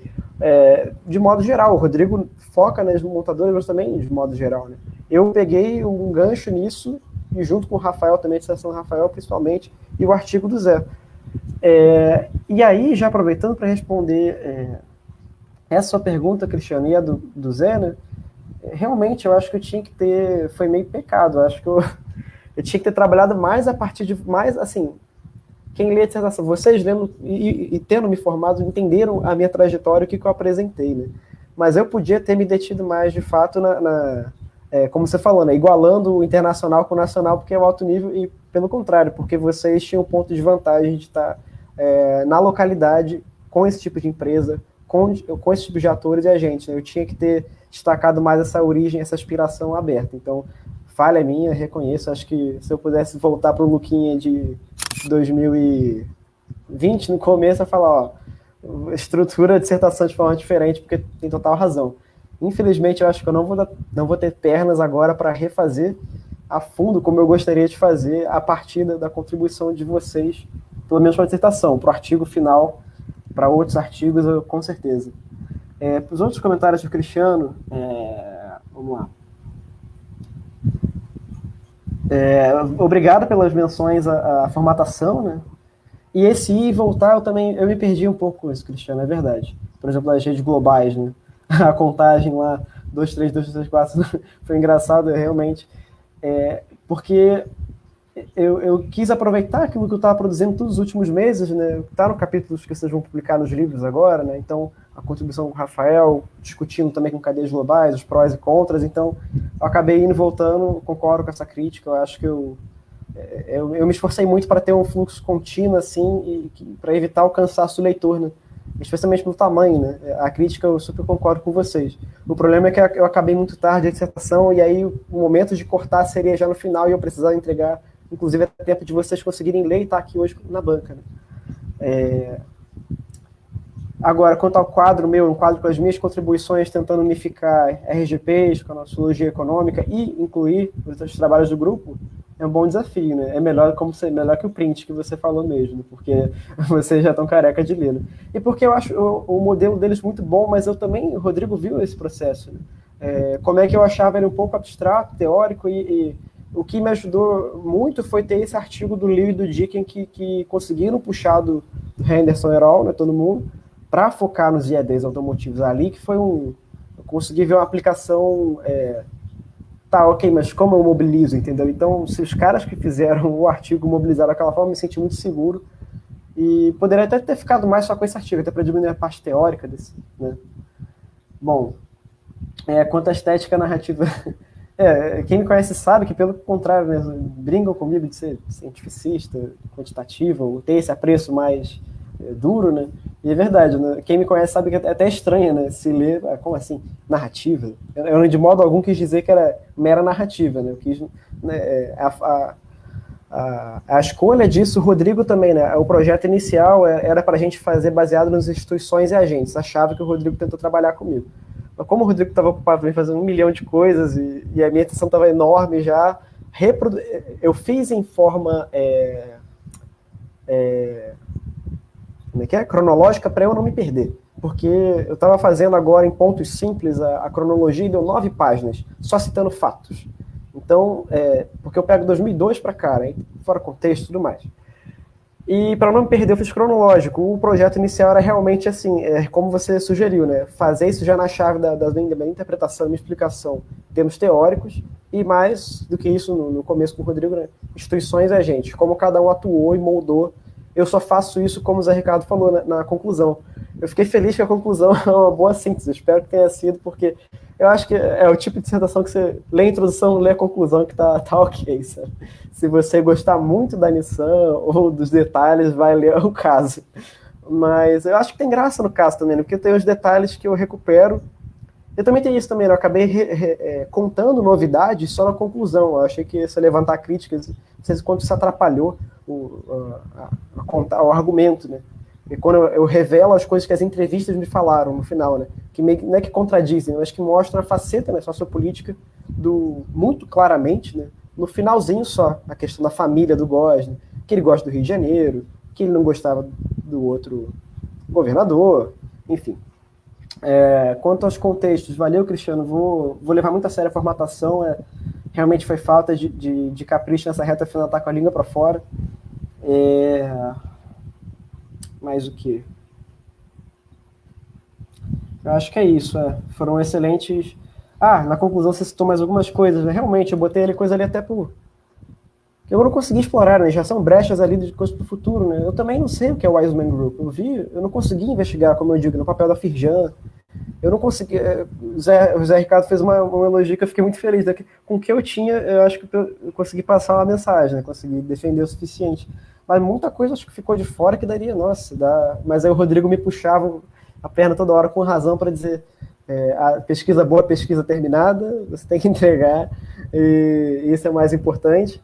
De modo geral, o Rodrigo foca nas montadoras, mas também de modo geral, né? Eu peguei um gancho nisso, e junto com o Rafael também, a dissertação do Rafael principalmente, e o artigo do Zé. E aí, já aproveitando para responder essa sua pergunta, Cristiano, e a do Zé, né? Realmente, eu acho que eu tinha que ter... Foi meio pecado, eu acho que eu tinha que ter trabalhado mais a partir de... Mais, assim, quem lê a dissertação, vocês lendo e tendo me formado, entenderam a minha trajetória, o que eu apresentei, né? Mas eu podia ter me detido mais, de fato, como você falou, né? Igualando o internacional com o nacional, porque é o alto nível, e pelo contrário, porque vocês tinham um ponto de vantagem de estar na localidade, com esse tipo de empresa, com esse tipo de atores e agentes, né? Eu tinha que ter destacado mais essa origem, essa aspiração aberta. Então, falha minha, reconheço. Acho que se eu pudesse voltar para o Luquinha de 2020, no começo, eu ia falar, estrutura a dissertação de forma diferente, porque tem total razão. Infelizmente, eu acho que eu não vou ter pernas agora para refazer a fundo, como eu gostaria de fazer, a partir da contribuição de vocês, pelo menos para a dissertação. Para o artigo final, para outros artigos, com certeza. Para os outros comentários do Cristiano, vamos lá. Obrigado pelas menções à formatação, né? E esse ir e voltar, eu me perdi um pouco com isso, Cristiano, é verdade. Por exemplo, as redes globais, né? A contagem lá, 2, 3, 2, 3, 4, foi engraçado, realmente. Porque eu quis aproveitar aquilo que eu estava produzindo todos os últimos meses, né? Está no capítulo que vocês vão publicar nos livros agora, né? Então, a contribuição com o Rafael, discutindo também com cadeias globais, os prós e contras. Então, eu acabei indo e voltando, concordo com essa crítica. Eu acho que eu me esforcei muito para ter um fluxo contínuo, assim, para evitar o cansaço do leitor, né? Especialmente pelo tamanho, né? A crítica eu super concordo com vocês. O problema é que eu acabei muito tarde a dissertação, e aí o momento de cortar seria já no final, e eu precisava entregar, inclusive, até tempo de vocês conseguirem ler e estar aqui hoje na banca, né? Agora, quanto ao quadro meu, um quadro com as minhas contribuições, tentando unificar RGPs com a sociologia econômica e incluir os trabalhos do grupo, é um bom desafio, né? É melhor que o print que você falou mesmo, porque vocês já estão careca de ler, né? E porque eu acho o modelo deles muito bom, mas eu também, o Rodrigo viu esse processo, né? Como é que eu achava ele um pouco abstrato, teórico, e o que me ajudou muito foi ter esse artigo do Liu e do Dicken que conseguiram puxar do Henderson et al., né, todo mundo, para focar nos IEDs automotivos ali, que foi eu consegui ver uma aplicação... Tá, ok, mas como eu mobilizo, entendeu? Então, se os caras que fizeram o artigo mobilizaram daquela forma, eu me senti muito seguro, e poderia até ter ficado mais só com esse artigo, até para diminuir a parte teórica desse, né? Bom, quanto à estética narrativa... quem me conhece sabe que, pelo contrário, né, brincam comigo de ser cientificista, quantitativo, ter esse apreço mais duro, né? E é verdade, né? Quem me conhece sabe que é até estranho, né? Se ler, como assim, narrativa? Eu de modo algum quis dizer que era mera narrativa, né? Eu quis, né, a escolha disso, o Rodrigo também, né? O projeto inicial era para a gente fazer baseado nas instituições e agentes, achava que o Rodrigo tentou trabalhar comigo. Mas como o Rodrigo estava ocupado também fazendo 1 milhão de coisas e a minha atenção estava enorme já, eu fiz em forma como é que é? Cronológica, para eu não me perder. porque eu estava fazendo agora em pontos simples a cronologia e deu 9 páginas, só citando fatos. Então, porque eu pego 2002 para cá, né, fora contexto e tudo mais. E para não me perder, eu fiz cronológico. O projeto inicial era realmente assim, como você sugeriu, né? Fazer isso já na chave da minha interpretação, minha explicação, em termos teóricos, e mais do que isso, no começo com o Rodrigo, né? Instituições e agentes, como cada um atuou e moldou. Eu só faço isso, como o Zé Ricardo falou na conclusão. Eu fiquei feliz que a conclusão é uma boa síntese, espero que tenha sido, porque eu acho que é o tipo de dissertação que você lê a introdução, lê a conclusão, que tá ok, sabe? Se você gostar muito da Nissan ou dos detalhes, vai ler o caso. Mas eu acho que tem graça no caso também, porque tem os detalhes que eu recupero. Eu também tenho isso também, eu acabei contando novidades só na conclusão. Eu achei que se levantar críticas, não sei quanto isso atrapalhou o argumento, né? E quando eu revelo as coisas que as entrevistas me falaram no final, né? Que não é que contradizem, mas que mostram a faceta, né, sociopolítica muito claramente, né? No finalzinho só, a questão da família do Góes, né, que ele gosta do Rio de Janeiro, que ele não gostava do outro governador, enfim. Quanto aos contextos, valeu, Cristiano, vou levar muito a sério a formatação, realmente foi falta de capricho nessa reta final, tá com a língua para fora. Mais o que? Eu acho que é isso, foram excelentes... na conclusão você citou mais algumas coisas, né? Realmente, eu botei coisa ali até por... Eu não consegui explorar, né? Já são brechas ali de coisas para o futuro, né? Eu também não sei o que é o Wiseman Group. Eu não consegui investigar, como eu digo, no papel da Firjan. Eu não consegui... O Zé Ricardo fez um elogio que eu fiquei muito feliz. Com o que eu tinha, eu acho que eu consegui passar uma mensagem, né? Consegui defender o suficiente. Mas muita coisa acho que ficou de fora que daria, Mas aí o Rodrigo me puxava a perna toda hora com razão para dizer... a pesquisa boa, pesquisa terminada, você tem que entregar, e isso é o mais importante.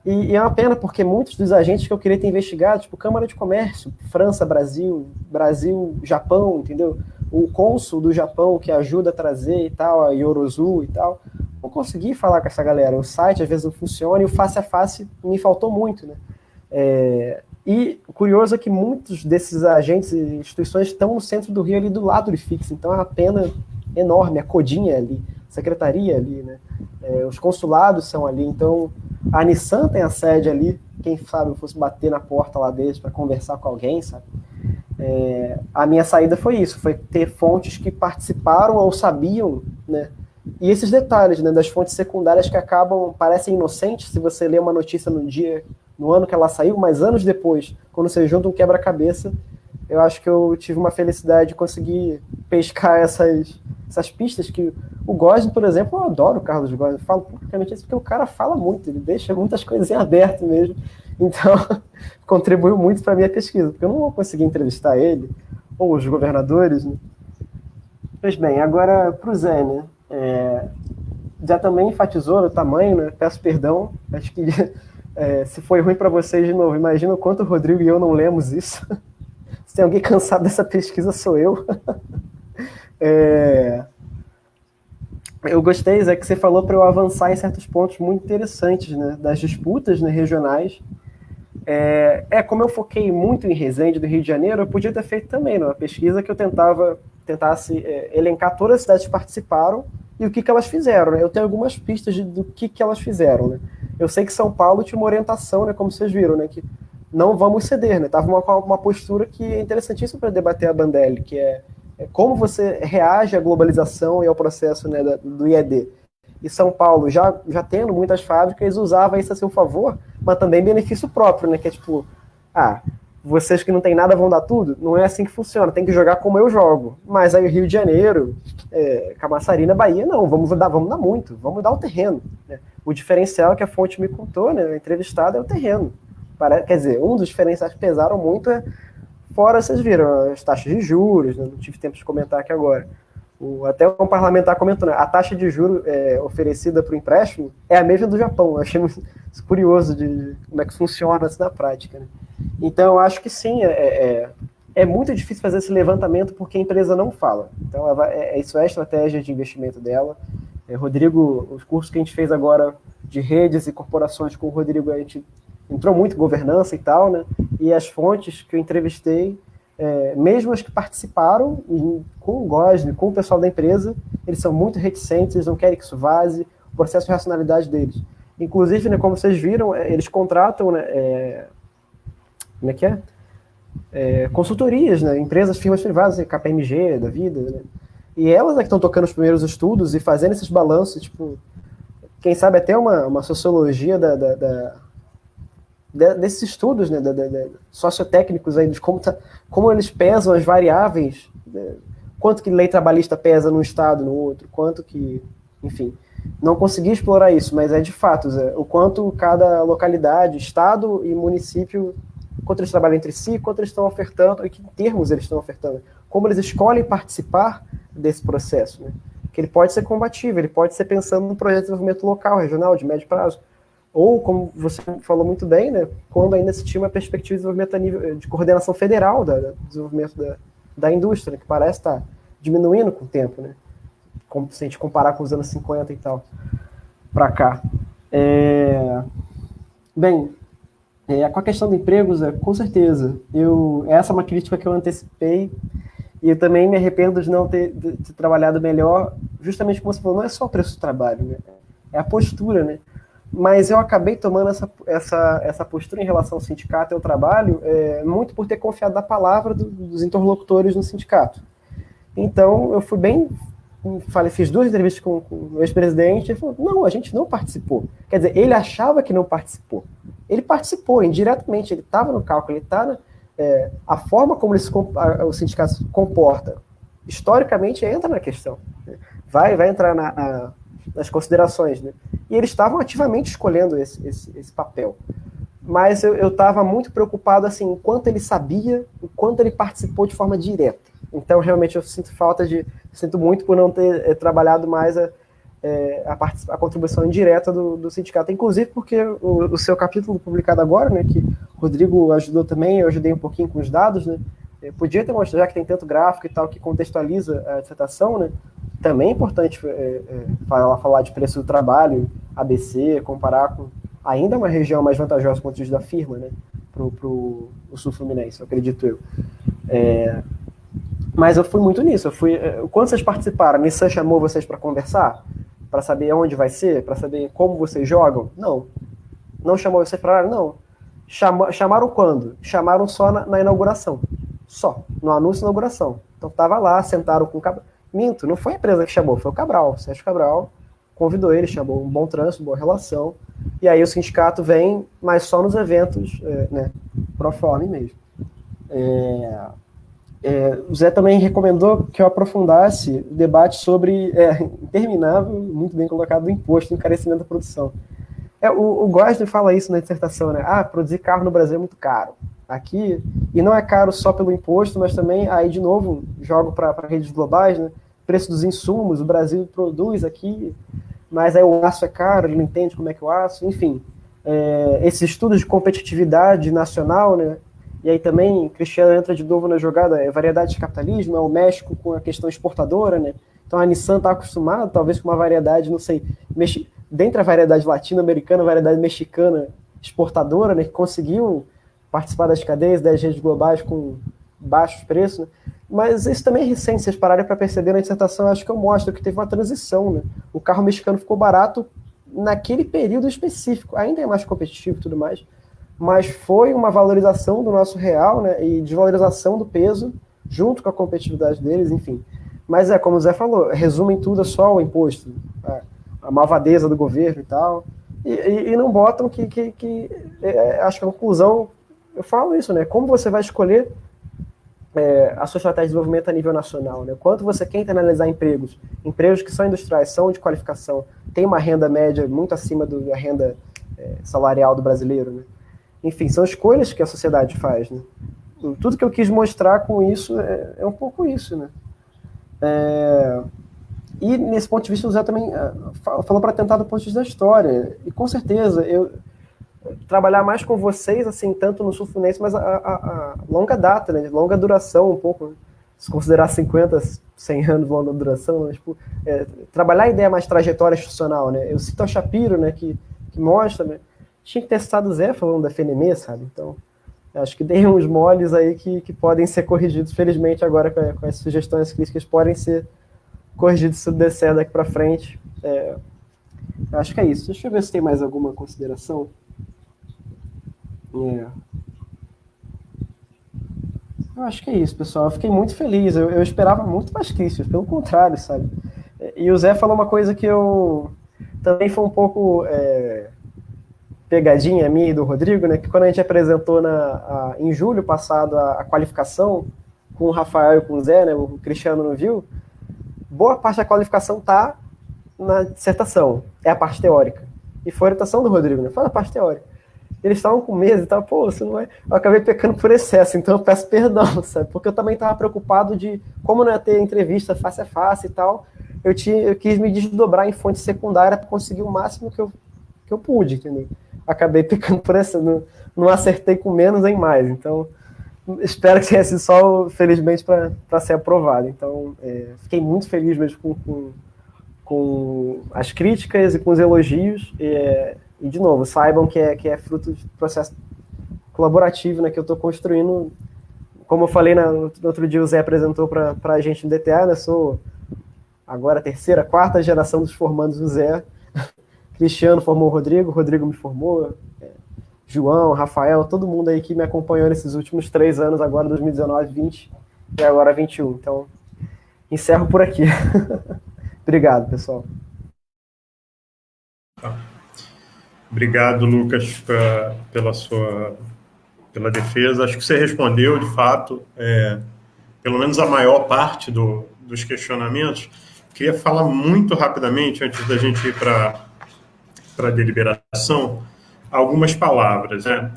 E é uma pena, porque muitos dos agentes que eu queria ter investigado, tipo Câmara de Comércio, França, Brasil, Japão, entendeu? O cônsul do Japão que ajuda a trazer e tal, a Yorozu e tal, não consegui falar com essa galera. O site às vezes não funciona e o face a face me faltou muito, né? E o curioso é que muitos desses agentes e instituições estão no centro do Rio, ali do lado do IFIX, então é uma pena enorme, a Codinha ali, a secretaria ali, né? Os consulados são ali, então a Nissan tem a sede ali, quem sabe eu fosse bater na porta lá deles para conversar com alguém, sabe? A minha saída foi isso, foi ter fontes que participaram ou sabiam, né? E esses detalhes, né, das fontes secundárias que parecem inocentes se você lê uma notícia no ano que ela saiu, mas anos depois, quando você junta um quebra-cabeça, eu acho que eu tive uma felicidade de conseguir pescar essas pistas que o Góes, por exemplo, eu adoro o Carlos Góes, eu falo publicamente isso porque o cara fala muito, ele deixa muitas coisas em aberto mesmo, então contribuiu muito para a minha pesquisa, porque eu não vou conseguir entrevistar ele, ou os governadores, né? Pois bem, agora para o Zé, né? Já também enfatizou no tamanho, né? Peço perdão, acho que se foi ruim para vocês de novo, imagina o quanto o Rodrigo e eu não lemos isso. Se tem alguém cansado dessa pesquisa, sou eu. Eu gostei, Zé, que você falou para eu avançar em certos pontos muito interessantes, né? Das disputas, né, regionais. Como eu foquei muito em Resende do Rio de Janeiro, eu podia ter feito também, né, uma pesquisa que eu tentasse elencar todas as cidades que participaram e o que elas fizeram, né? Eu tenho algumas pistas do que elas fizeram, né? Eu sei que São Paulo tinha uma orientação, né, como vocês viram, né, que não vamos ceder, né? Tava uma postura que é interessantíssima para debater a Bandelli, que é como você reage à globalização e ao processo, né, do IED. E São Paulo, já tendo muitas fábricas, usava isso a seu favor, mas também benefício próprio, né? Que é tipo, vocês que não tem nada vão dar tudo? Não é assim que funciona, tem que jogar como eu jogo. Mas aí o Rio de Janeiro, Camaçari, Bahia, não, vamos dar muito, vamos dar o terreno. Né? O diferencial que a fonte me contou, né, entrevistada, é o terreno. Quer dizer, um dos diferenciais que pesaram muito fora, vocês viram, as taxas de juros, né? Não tive tempo de comentar aqui agora. Até um parlamentar comentou, né? A taxa de juros oferecida para o empréstimo é a mesma do Japão. Eu achei muito curioso de como é que funciona assim na prática. Né? Então, eu acho que sim, é muito difícil fazer esse levantamento porque a empresa não fala. Então, isso é a estratégia de investimento dela. Rodrigo, os cursos que a gente fez agora de redes e corporações com o Rodrigo, a gente entrou muito em governança e tal, né? E as fontes que eu entrevistei mesmo as que participaram, com o Gosne, com o pessoal da empresa, eles são muito reticentes, eles não querem que isso vaze, o processo de racionalidade deles. Inclusive, né, como vocês viram, eles contratam, né, como é que é? Consultorias, né, empresas, firmas privadas, KPMG da vida, né, e elas é que estão tocando os primeiros estudos e fazendo esses balanços, tipo, quem sabe até uma sociologia desses estudos, né, sociotécnicos aí, de como eles pesam as variáveis, né, quanto que lei trabalhista pesa num estado, no outro, quanto que, enfim, não consegui explorar isso, mas de fato, o quanto cada localidade, estado e município, quanto eles trabalham entre si, quanto eles estão ofertando e que termos eles estão ofertando, como eles escolhem participar desse processo, né, que ele pode ser combativo, ele pode ser pensando num projeto de desenvolvimento local, regional, de médio prazo, ou, como você falou muito bem, né, quando ainda se tinha uma perspectiva de desenvolvimento a nível de coordenação federal do desenvolvimento da indústria, né, que parece estar diminuindo com o tempo, né, se a gente comparar com os anos 50 e tal, para cá. Bem, com a questão de empregos, com certeza, essa é uma crítica que eu antecipei, e eu também me arrependo de não ter trabalhado melhor, justamente como você falou, não é só o preço do trabalho, né, é a postura, né, mas eu acabei tomando essa postura em relação ao sindicato e ao trabalho muito por ter confiado na palavra dos interlocutores no sindicato. Então, eu fui bem... fiz 2 entrevistas com o ex-presidente, ele falou, não, a gente não participou. Quer dizer, ele achava que não participou. Ele participou indiretamente, ele estava no cálculo, ele está a forma como o sindicato se comporta, historicamente, entra na questão. Né? Vai entrar nas considerações, né? E eles estavam ativamente escolhendo esse papel. Mas eu estava muito preocupado, assim, o quanto ele sabia, o quanto ele participou de forma direta. Então, realmente, eu sinto muito por não ter trabalhado mais a contribuição indireta do sindicato, inclusive porque o seu capítulo publicado agora, né, que o Rodrigo ajudou também, eu ajudei um pouquinho com os dados, né, podia ter mostrado, já que tem tanto gráfico e tal, que contextualiza a dissertação, né, também é importante falar de preço do trabalho, ABC, comparar com ainda uma região mais vantajosa do ponto de vista da firma, né, para o Sul Fluminense, eu acredito eu. Mas eu fui muito nisso. Quando vocês participaram, a Nissan chamou vocês para conversar? Para saber onde vai ser? Para saber como vocês jogam? Não. Não chamou vocês para... Não. Chamaram quando? Chamaram só na inauguração. Só. No anúncio da inauguração. Então estava lá, sentaram com o Cabral. Minto, não foi a empresa que chamou, foi o Cabral. O Sérgio Cabral convidou ele, chamou um bom trânsito, boa relação. E aí o sindicato vem, mas só nos eventos, né, pro forma mesmo. O Zé também recomendou que eu aprofundasse o debate sobre, interminável, muito bem colocado, do imposto, encarecimento da produção. O Gosden fala isso na dissertação, né? Produzir carro no Brasil é muito caro. Aqui, e não é caro só pelo imposto, mas também, aí de novo, jogo para redes globais, né? Preço dos insumos, o Brasil produz aqui, mas aí o aço é caro, ele não entende como é que o aço, enfim. Esses estudos de competitividade nacional, né? E aí também, Cristiano entra de novo na jogada, variedade de capitalismo, o México com a questão exportadora, né? Então a Nissan está acostumada, talvez com uma variedade, não sei, dentre a variedade latino-americana, a variedade mexicana exportadora, né? Que conseguiu participar das cadeias, das redes globais com baixos preços, né? Mas isso também é recente, vocês pararem para perceber na dissertação, acho que eu mostro que teve uma transição, né? O carro mexicano ficou barato naquele período específico, ainda é mais competitivo e tudo mais, mas foi uma valorização do nosso real, né, e desvalorização do peso, junto com a competitividade deles, enfim. Mas como o Zé falou, resumem tudo só o imposto, a malvadeza do governo e tal, e não botam acho que a conclusão, eu falo isso, né, como você vai escolher a sua estratégia de desenvolvimento a nível nacional, né, quanto você quer internalizar empregos que são industriais, são de qualificação, tem uma renda média muito acima da renda salarial do brasileiro, né. Enfim, são escolhas que a sociedade faz, né? Tudo que eu quis mostrar com isso é um pouco isso, né? E nesse ponto de vista o Zé também falou para tentar do ponto de vista da história, e com certeza eu trabalhar mais com vocês, assim, tanto no Sul Fluminense, mas a longa data, né? Longa duração um pouco, se considerar 50, 100 anos de longa duração, né? Tipo, trabalhar a ideia mais trajetória institucional, né? Eu cito a Shapiro, né, que mostra, né? Tinha que ter citado o Zé falando da FNME, sabe? Então, Acho que tem uns moles aí que podem ser corrigidos, felizmente, agora com as sugestões críticas, podem ser corrigidos se der daqui para frente. Acho que é isso. Deixa eu ver se tem mais alguma consideração. Eu acho que é isso, pessoal. Eu fiquei muito feliz. Eu esperava muito mais críticas, pelo contrário, sabe? E o Zé falou uma coisa que eu também foi um pouco pegadinha minha e do Rodrigo, né? Que quando a gente apresentou em julho passado a qualificação com o Rafael e com o Zé, né? O Cristiano não viu. Boa parte da qualificação está na dissertação, é a parte teórica. E foi a orientação do Rodrigo, né? Foi a parte teórica. Eles estavam com medo e tal, pô, você não vai... Eu acabei pecando por excesso, então eu peço perdão, sabe? Porque eu também estava preocupado de, como não ia ter entrevista face a face e tal, eu quis me desdobrar em fonte secundária para conseguir o máximo que eu pude, entendeu? Acabei pecando por excesso, não acertei com menos em mais, então espero que tenha sido só, felizmente, para ser aprovado. Então, fiquei muito feliz mesmo com as críticas e com os elogios, e de novo, saibam que é fruto de processo colaborativo, né, que eu estou construindo. Como eu falei no outro dia, o Zé apresentou para a gente no DTA, né, sou agora a terceira, quarta geração dos formandos do Zé. Cristiano formou o Rodrigo me formou, João, Rafael, todo mundo aí que me acompanhou nesses últimos 3 anos, agora 2019, 20 e agora 21. Então, encerro por aqui. Obrigado, pessoal. Obrigado, Lucas, pela defesa. Acho que você respondeu, de fato, pelo menos a maior parte dos questionamentos. Queria falar muito rapidamente, antes da gente ir para a deliberação, algumas palavras. Né?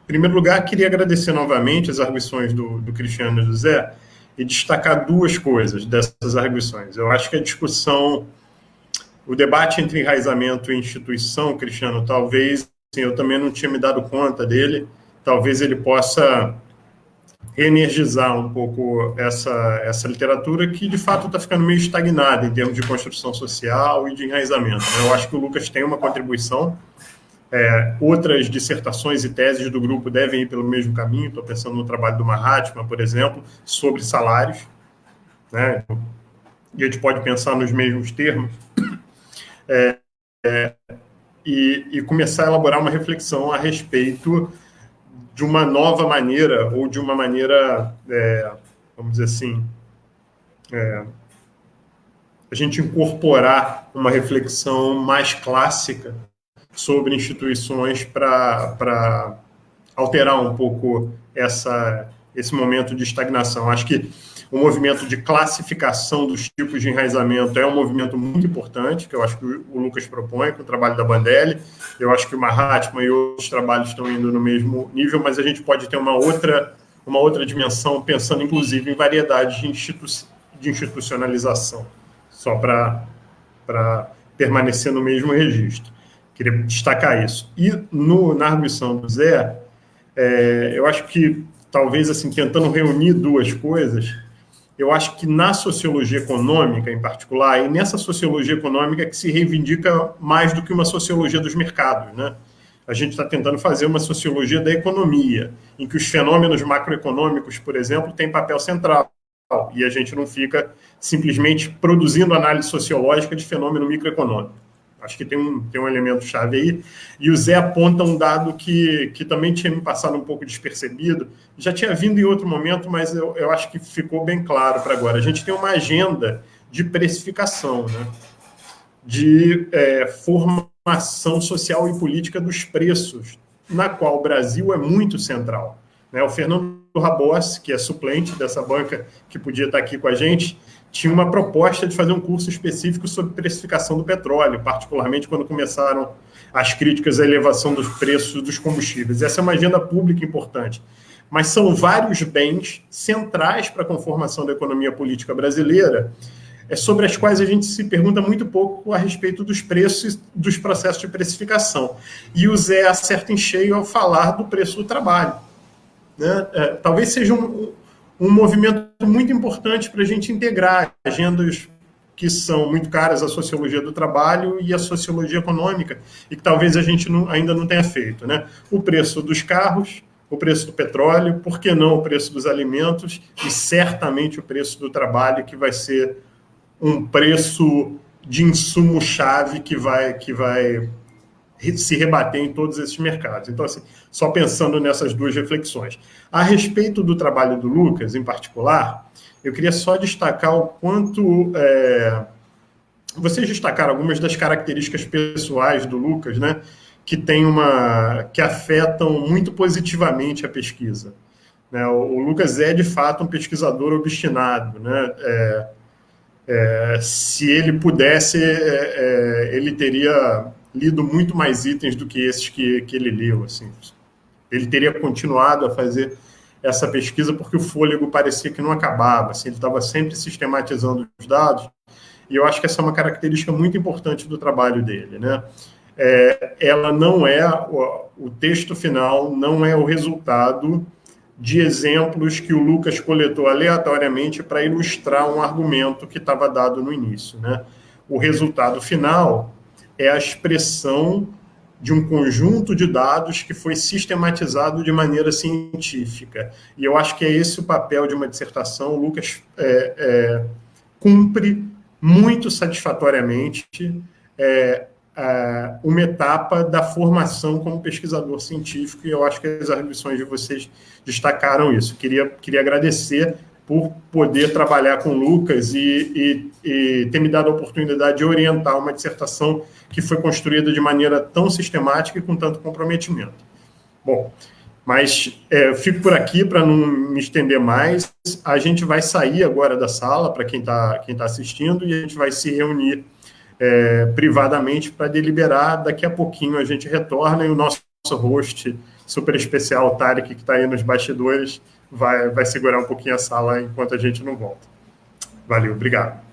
Em primeiro lugar, queria agradecer novamente as arguições do Cristiano e do Zé e destacar 2 coisas dessas arguições. Eu acho que a discussão, o debate entre enraizamento e instituição, Cristiano, talvez, assim, eu também não tinha me dado conta dele, talvez ele possa reenergizar um pouco essa literatura que, de fato, está ficando meio estagnada em termos de construção social e de enraizamento. Eu acho que o Lucas tem uma contribuição. Outras dissertações e teses do grupo devem ir pelo mesmo caminho. Estou pensando no trabalho do Mahatma, por exemplo, sobre salários. Né? E a gente pode pensar nos mesmos termos. E começar a elaborar uma reflexão a respeito de uma nova maneira, ou de uma maneira, vamos dizer assim, a gente incorporar uma reflexão mais clássica sobre instituições para alterar um pouco esse momento de estagnação. Acho que o movimento de classificação dos tipos de enraizamento é um movimento muito importante, que eu acho que o Lucas propõe com o trabalho da Bandelli. Eu acho que o Mahatma e outros trabalhos estão indo no mesmo nível, mas a gente pode ter uma outra dimensão, pensando inclusive em variedades de institucionalização, só para permanecer no mesmo registro. Queria destacar isso. E na arguição do Zé, eu acho que, talvez, assim, tentando reunir 2 coisas, eu acho que na sociologia econômica, em particular, e nessa sociologia econômica que se reivindica mais do que uma sociologia dos mercados, né? A gente está tentando fazer uma sociologia da economia, em que os fenômenos macroeconômicos, por exemplo, têm papel central, e a gente não fica simplesmente produzindo análise sociológica de fenômeno microeconômico. Acho que tem um elemento-chave aí. E o Zé aponta um dado que também tinha me passado um pouco despercebido. Já tinha vindo em outro momento, mas eu acho que ficou bem claro para agora. A gente tem uma agenda de precificação, né? De formação social e política dos preços, na qual o Brasil é muito central. Né? O Fernando Rabossi, que é suplente dessa banca, que podia estar aqui com a gente, tinha uma proposta de fazer um curso específico sobre precificação do petróleo, particularmente quando começaram as críticas à elevação dos preços dos combustíveis. Essa é uma agenda pública importante. Mas são vários bens centrais para a conformação da economia política brasileira, sobre as quais a gente se pergunta muito pouco a respeito dos preços, dos processos de precificação. E o Zé acerta em cheio ao falar do preço do trabalho. Né? Talvez seja um movimento muito importante para a gente integrar agendas que são muito caras à sociologia do trabalho e à sociologia econômica, e que talvez a gente ainda não tenha feito. Né? O preço dos carros, o preço do petróleo, por que não o preço dos alimentos e certamente o preço do trabalho, que vai ser um preço de insumo-chave que vai se rebater em todos esses mercados. Então, assim, só pensando nessas duas reflexões. A respeito do trabalho do Lucas, em particular, eu queria só destacar o quanto... vocês destacaram algumas das características pessoais do Lucas, né, que afetam muito positivamente a pesquisa. Né? O Lucas é, de fato, um pesquisador obstinado, né? Se ele pudesse, ele teria lido muito mais itens do que esses que ele leu. Assim. Ele teria continuado a fazer essa pesquisa porque o fôlego parecia que não acabava. Assim, ele estava sempre sistematizando os dados, e eu acho que essa é uma característica muito importante do trabalho dele. Né? Ela não é, o texto final não é o resultado de exemplos que o Lucas coletou aleatoriamente para ilustrar um argumento que estava dado no início. Né? O resultado final é a expressão de um conjunto de dados que foi sistematizado de maneira científica. E eu acho que é esse o papel de uma dissertação. O Lucas cumpre muito satisfatoriamente uma etapa da formação como pesquisador científico, e eu acho que as arguições de vocês destacaram isso. Queria agradecer por poder trabalhar com o Lucas e ter me dado a oportunidade de orientar uma dissertação que foi construída de maneira tão sistemática e com tanto comprometimento. Bom, mas fico por aqui para não me estender mais. A gente vai sair agora da sala, para quem tá assistindo, e a gente vai se reunir privadamente para deliberar. Daqui a pouquinho a gente retorna e o nosso host super especial, Tarek, que está aí nos bastidores, vai segurar um pouquinho a sala enquanto a gente não volta. Valeu, obrigado.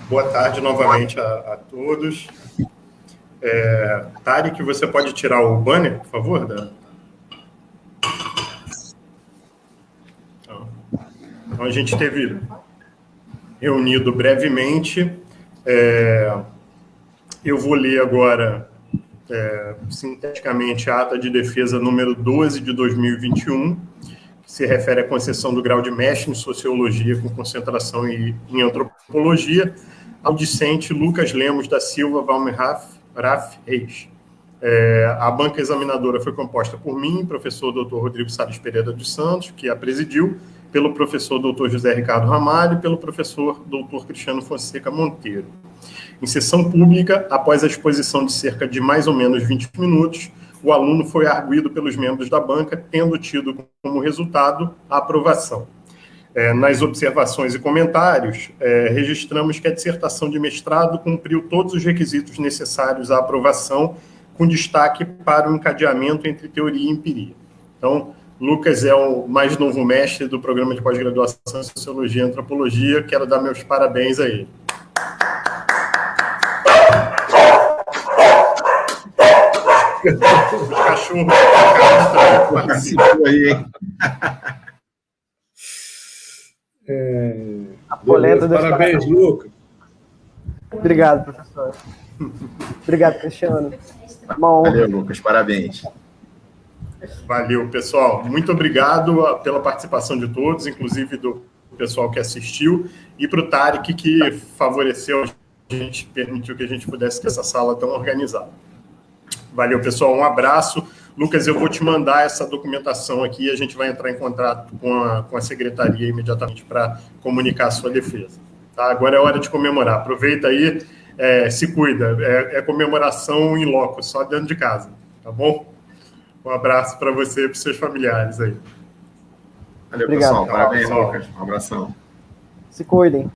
Boa tarde novamente a todos. Tarek, você pode tirar o banner, por favor? Então, a gente teve reunido brevemente. Eu vou ler agora, sinteticamente, a ata de defesa número 12 de 2021, que se refere à concessão do grau de mestre em Sociologia com concentração em Antropologia, ao discente Lucas Lemos da Silva Valmerraf Reis. A banca examinadora foi composta por mim, professor Dr. Rodrigo Salles Pereira dos Santos, que a presidiu, pelo professor Dr. José Ricardo Ramalho e pelo professor Dr. Cristiano Fonseca Monteiro. Em sessão pública, após a exposição de cerca de mais ou menos 20 minutos, o aluno foi arguido pelos membros da banca, tendo tido como resultado a aprovação. Nas observações e comentários, registramos que a dissertação de mestrado cumpriu todos os requisitos necessários à aprovação, com destaque para o encadeamento entre teoria e empiria. Então, Lucas é o mais novo mestre do programa de pós-graduação em Sociologia e Antropologia. Quero dar meus parabéns a ele. Os cachorros participou aí, hein? A polenta parabéns, Lucas. Obrigado, professor. Obrigado, Cristiano. Valeu, Lucas. Parabéns. Valeu, pessoal. Muito obrigado pela participação de todos, inclusive do pessoal que assistiu, e para o Tarek, que favoreceu a gente, permitiu que a gente pudesse ter essa sala tão organizada. Valeu, pessoal. Um abraço. Lucas, eu vou te mandar essa documentação aqui e a gente vai entrar em contato com a secretaria imediatamente para comunicar a sua defesa. Tá? Agora é hora de comemorar. Aproveita aí, se cuida. É comemoração em loco, só dentro de casa. Tá bom? Um abraço para você e para os seus familiares aí. Valeu, obrigado, pessoal. Parabéns, Lucas. Um abração. Se cuidem.